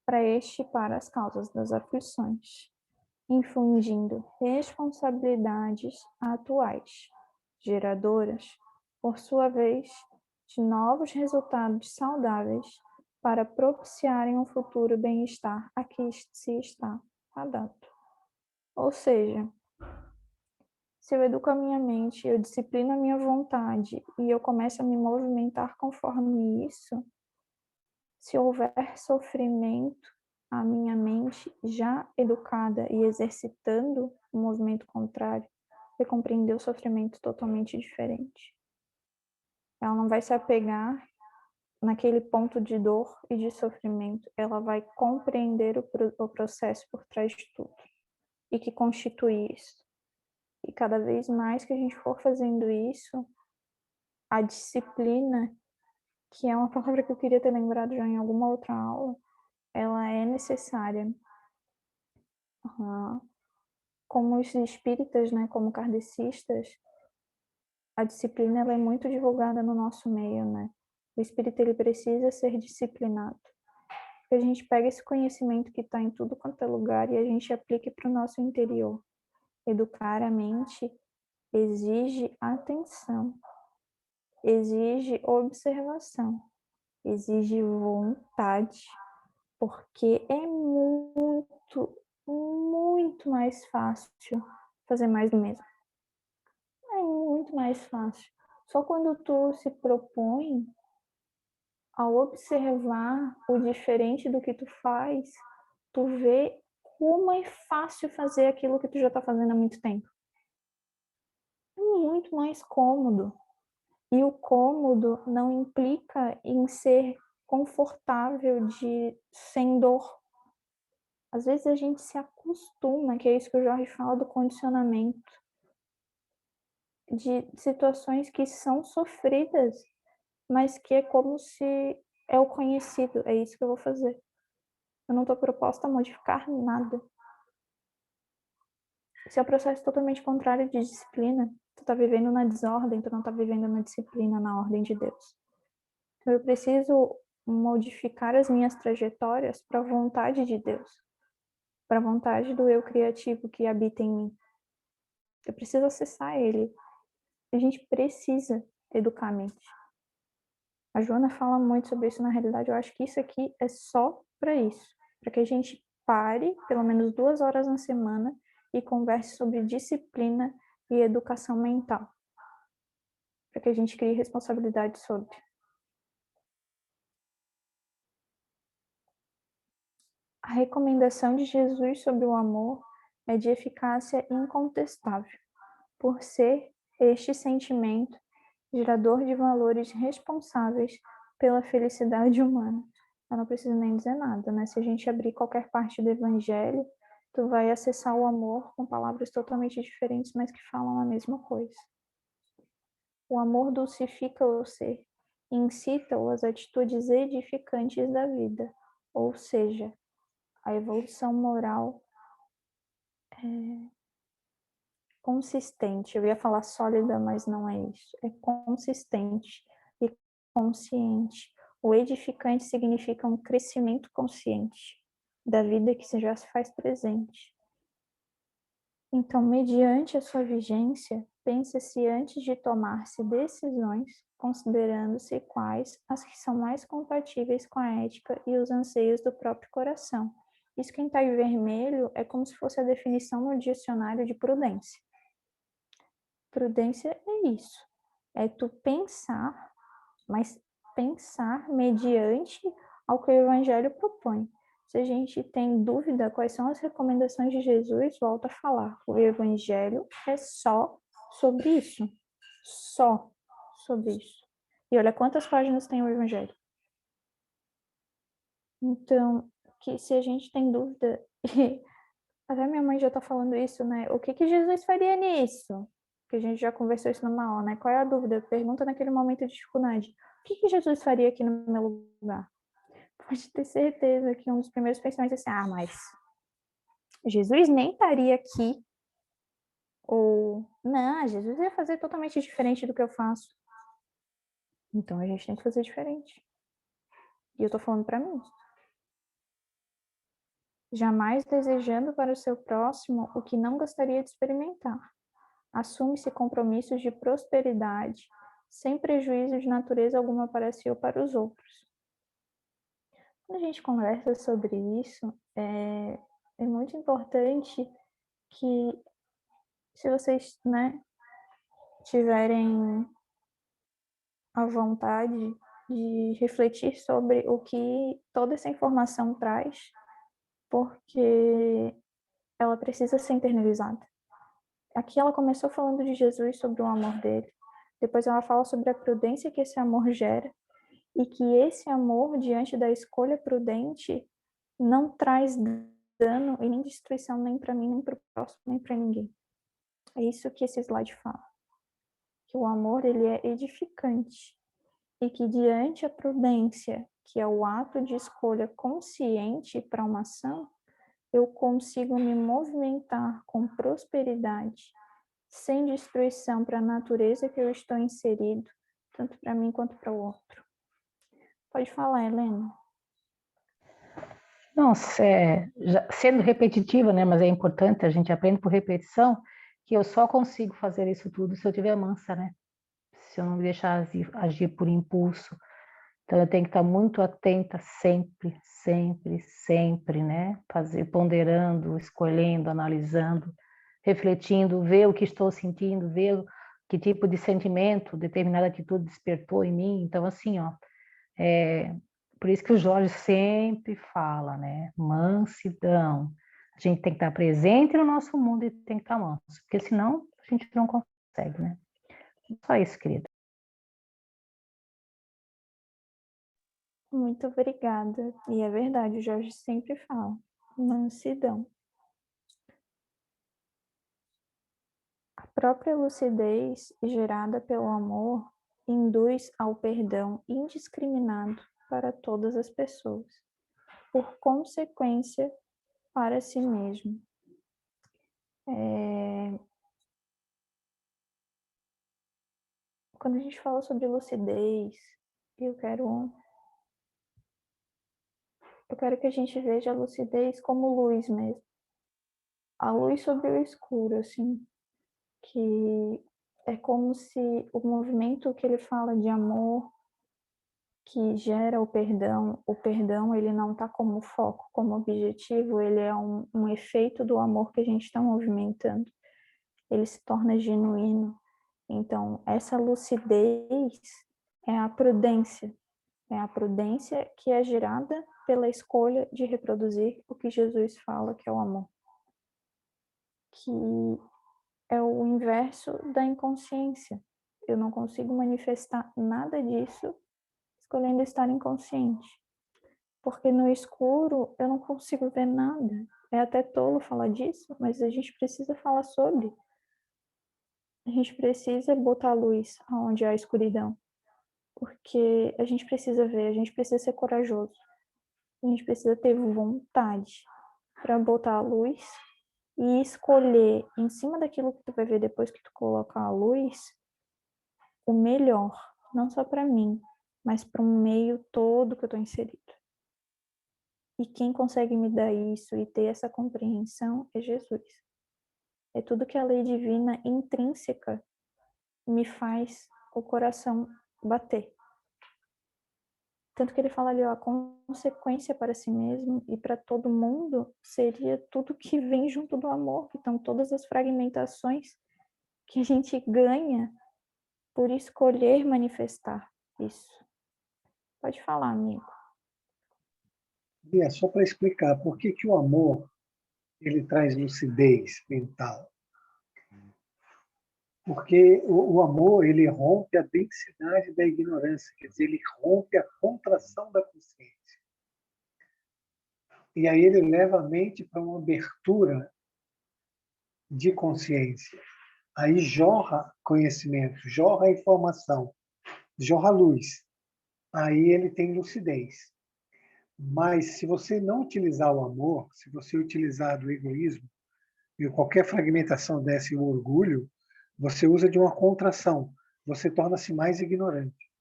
para extirpar as causas das aflições, infundindo responsabilidades atuais, geradoras, por sua vez, de novos resultados saudáveis para propiciarem um futuro bem-estar a que se está adaptado. Ou seja, se eu educo a minha mente, eu disciplino a minha vontade e eu começo a me movimentar conforme isso, se houver sofrimento, a minha mente já educada e exercitando o movimento contrário vai compreender o sofrimento totalmente diferente. Ela não vai se apegar naquele ponto de dor e de sofrimento, ela vai compreender o processo por trás de tudo e que constitui isso. E cada vez mais que a gente for fazendo isso, a disciplina, que é uma palavra que eu queria ter lembrado já em alguma outra aula, ela é necessária. Como os espíritas, né, como kardecistas, a disciplina ela é muito divulgada no nosso meio, né? O espírita ele precisa ser disciplinado. Que a gente pega esse conhecimento que está em tudo quanto é lugar e a gente aplique para o nosso interior. Educar a mente exige atenção, exige observação, exige vontade, porque é muito mais fácil fazer mais do mesmo. É muito mais fácil. Só quando tu se propõe a observar o diferente do que tu faz, tu vê como é fácil fazer aquilo que tu já está fazendo há muito tempo. É muito mais cômodo. E o cômodo não implica em ser confortável sem dor. Às vezes a gente se acostuma, que é isso que o Jorge fala do condicionamento, de situações que são sofridas, mas que é como se é o conhecido, é isso que eu vou fazer. Eu não estou proposta a modificar nada. Se é um processo totalmente contrário de disciplina, tu está vivendo na desordem, tu não está vivendo na disciplina, na ordem de Deus. Então eu preciso modificar as minhas trajetórias para a vontade de Deus, para a vontade do eu criativo que habita em mim. Eu preciso acessar ele. A gente precisa educar a mente. A Joana fala muito sobre isso, na realidade, eu acho que isso aqui é só para isso, para que a gente pare pelo menos 2 horas na semana e converse sobre disciplina e educação mental, para que a gente crie responsabilidade sobre. A recomendação de Jesus sobre o amor é de eficácia incontestável, por ser este sentimento gerador de valores responsáveis pela felicidade humana. Eu não preciso nem dizer nada, né? Se a gente abrir qualquer parte do Evangelho, tu vai acessar o amor com palavras totalmente diferentes, mas que falam a mesma coisa. O amor dulcifica o ser, incita-o às atitudes edificantes da vida, ou seja, a evolução moral consistente. Eu ia falar sólida, mas não é isso. É consistente e consciente. O edificante significa um crescimento consciente da vida que já se faz presente. Então, mediante a sua vigência, pense-se antes de tomar-se decisões, considerando-se quais as que são mais compatíveis com a ética e os anseios do próprio coração. Isso que está em vermelho é como se fosse a definição no dicionário de prudência. Prudência é isso. É tu pensar, mas pensar mediante ao que o Evangelho propõe. Se a gente tem dúvida quais são as recomendações de Jesus, volta a falar. O Evangelho é só sobre isso. Só sobre isso. E olha quantas páginas tem o Evangelho. Então, que se a gente tem dúvida, até minha mãe já está falando isso, né? O que Jesus faria nisso? Que a gente já conversou isso numa aula, né? Qual é a dúvida? Pergunta naquele momento de dificuldade. O que Jesus faria aqui no meu lugar? Pode ter certeza que um dos primeiros pensamentos é assim, mas Jesus nem estaria aqui. Ou, não, Jesus ia fazer totalmente diferente do que eu faço. Então a gente tem que fazer diferente. E eu tô falando para mim. Jamais desejando para o seu próximo o que não gostaria de experimentar. Assume-se compromissos de prosperidade, sem prejuízo de natureza alguma para si ou para os outros. Quando a gente conversa sobre isso, é muito importante que, se vocês, né, tiverem a vontade de refletir sobre o que toda essa informação traz, porque ela precisa ser internalizada. Aqui ela começou falando de Jesus, sobre o amor dele. Depois ela fala sobre a prudência que esse amor gera e que esse amor, diante da escolha prudente, não traz dano e nem destruição nem para mim, nem para o próximo, nem para ninguém. É isso que esse slide fala. Que o amor, ele é edificante e que diante a prudência, que é o ato de escolha consciente para uma ação, eu consigo me movimentar com prosperidade, sem destruição para a natureza que eu estou inserido, tanto para mim quanto para o outro. Pode falar, Helena. Não, sendo repetitiva, né, mas é importante, a gente aprende por repetição, que eu só consigo fazer isso tudo se eu tiver mansa, né? Se eu não me deixar agir por impulso. Então, eu tenho que estar muito atenta sempre, sempre, sempre, né? Ponderando, escolhendo, analisando, refletindo, ver o que estou sentindo, ver que tipo de sentimento determinada atitude despertou em mim. Então, assim, ó, por isso que o Jorge sempre fala, né? Mansidão. A gente tem que estar presente no nosso mundo e tem que estar manso, porque senão a gente não consegue, né? Só isso, querida. Muito obrigada. E é verdade, o Jorge sempre fala. Mansidão. A própria lucidez gerada pelo amor induz ao perdão indiscriminado para todas as pessoas, por consequência, para si mesmo. Quando a gente fala sobre lucidez, eu quero que a gente veja a lucidez como luz mesmo. A luz sobre o escuro, assim, que é como se o movimento que ele fala de amor, que gera o perdão ele não está como foco, como objetivo, ele é um efeito do amor que a gente está movimentando. Ele se torna genuíno. Então, essa lucidez é a prudência que é gerada pela escolha de reproduzir o que Jesus fala que é o amor. Que é o inverso da inconsciência. Eu não consigo manifestar nada disso escolhendo estar inconsciente. Porque no escuro eu não consigo ver nada. É até tolo falar disso, mas a gente precisa falar sobre. A gente precisa botar a luz onde há escuridão. Porque a gente precisa ver, a gente precisa ser corajoso. A gente precisa ter vontade para botar a luz e escolher, em cima daquilo que tu vai ver depois que tu colocar a luz, o melhor, não só para mim, mas para um meio todo que eu estou inserido. E quem consegue me dar isso e ter essa compreensão é Jesus. É tudo que a lei divina intrínseca me faz o coração bater. Tanto que ele fala ali, ó, a consequência para si mesmo e para todo mundo seria tudo que vem junto do amor, que estão todas as fragmentações que a gente ganha por escolher manifestar isso. Pode falar, amigo. É só para explicar por que o amor ele traz lucidez mental. Porque o amor ele rompe a densidade da ignorância, quer dizer, ele rompe a contração da consciência. E aí ele leva a mente para uma abertura de consciência. Aí jorra conhecimento, jorra informação, jorra luz. Aí ele tem lucidez. Mas se você não utilizar o amor, se você utilizar do egoísmo, e qualquer fragmentação dessa e o orgulho, você usa de uma contração. Você torna-se mais ignorante.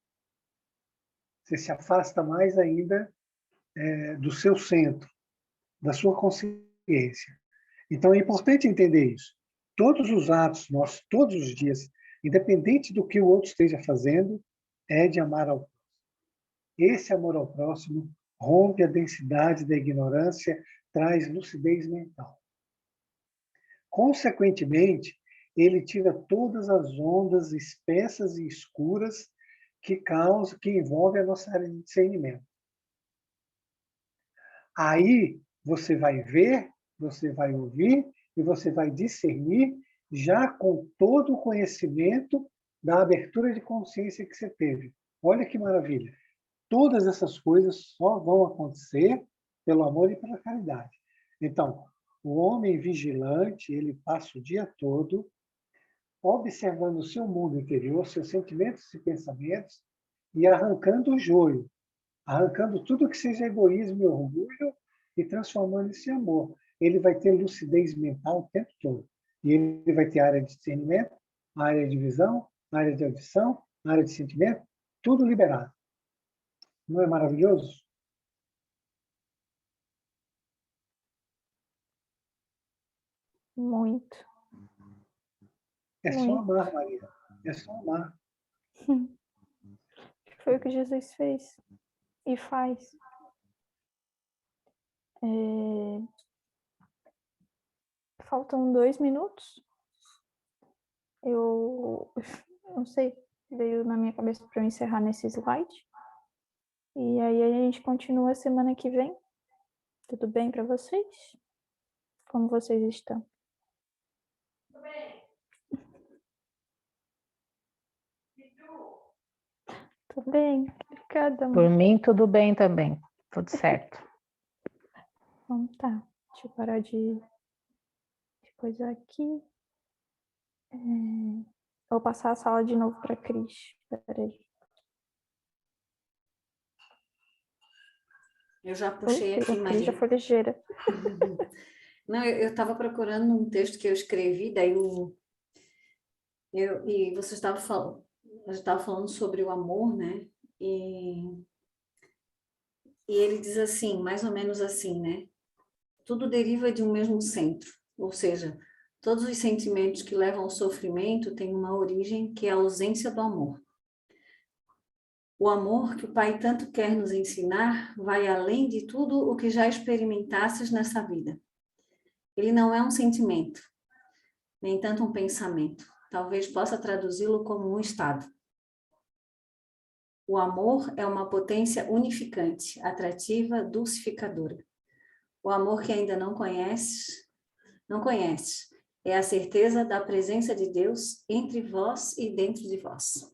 Você se afasta mais ainda do seu centro, da sua consciência. Então é importante entender isso. Todos os atos nossos, todos os dias, independente do que o outro esteja fazendo, é de amar ao próximo. Esse amor ao próximo rompe a densidade da ignorância, traz lucidez mental. Consequentemente, ele tira todas as ondas espessas e escuras que envolvem a nossa área de discernimento. Aí Você vai ver, você vai ouvir e você vai discernir já com todo o conhecimento da abertura de consciência que você teve. Olha que maravilha. Todas essas coisas só vão acontecer pelo amor e pela caridade. Então, o homem vigilante, ele passa o dia todo observando o seu mundo interior, seus sentimentos e pensamentos, e arrancando o joio, arrancando tudo que seja egoísmo e orgulho e transformando isso em amor. Ele vai ter lucidez mental o tempo todo. E ele vai ter área de discernimento, área de visão, área de audição, área de sentimento, tudo liberado. Não é maravilhoso? Muito. É só Muito. amar, Maria. É só amar. Foi o que Jesus fez e faz. Faltam 2 minutos. Eu não sei, veio na minha cabeça para eu encerrar nesse slide. E aí a gente continua semana que vem. Tudo bem para vocês? Como vocês estão? Tudo bem, obrigada. Por mim, tudo bem também. Tudo certo. Então tá, deixa eu parar de coisar aqui. Vou passar a sala de novo para a Cris. Peraí. Eu já puxei aqui, A Cris Maria. já foi ligeira. Não, eu estava procurando um texto que eu escrevi, daí e você estava falando sobre o amor, né? E ele diz assim, mais ou menos assim, né? Tudo deriva de um mesmo centro, ou seja, todos os sentimentos que levam ao sofrimento têm uma origem que é a ausência do amor. O amor que o Pai tanto quer nos ensinar vai além de tudo o que já experimentasses nessa vida. Ele não é um sentimento, nem tanto um pensamento. Talvez possa traduzi-lo como um estado. O amor é uma potência unificante, atrativa, dulcificadora. O amor que ainda não conheces, é a certeza da presença de Deus entre vós e dentro de vós.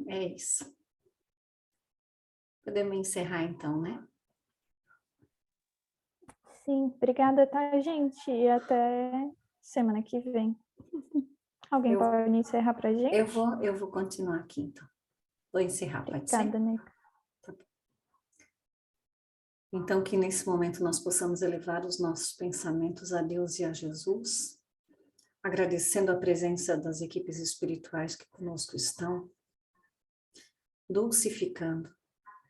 É isso. Podemos encerrar então, né? Sim, obrigada, tá, gente? E até semana que vem. Alguém pode encerrar pra gente? Eu vou continuar aqui, então. Vou encerrar, pode ser? Obrigada, Nica. Tá bom. Então, que nesse momento nós possamos elevar os nossos pensamentos a Deus e a Jesus, agradecendo a presença das equipes espirituais que conosco estão, dulcificando,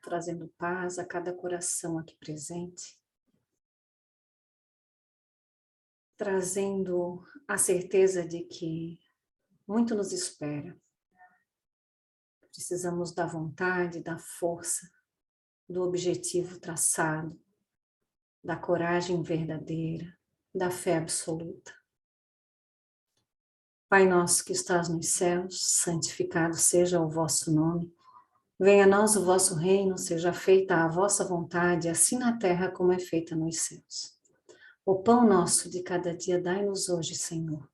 trazendo paz a cada coração aqui presente, trazendo a certeza de que muito nos espera. Precisamos da vontade, da força, do objetivo traçado, da coragem verdadeira, da fé absoluta. Pai nosso que estás nos céus, santificado seja o vosso nome. Venha a nós o vosso reino, seja feita a vossa vontade, assim na terra como é feita nos céus. O pão nosso de cada dia dai-nos hoje, Senhor.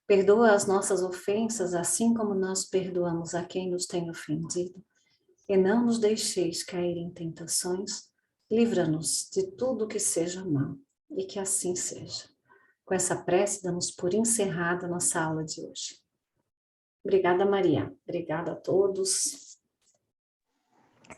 Perdoa as nossas ofensas, assim como nós perdoamos a quem nos tem ofendido. E não nos deixeis cair em tentações, livra-nos de tudo que seja mal, e que assim seja. Com essa prece, damos por encerrada a nossa aula de hoje. Obrigada, Maria. Obrigada a todos.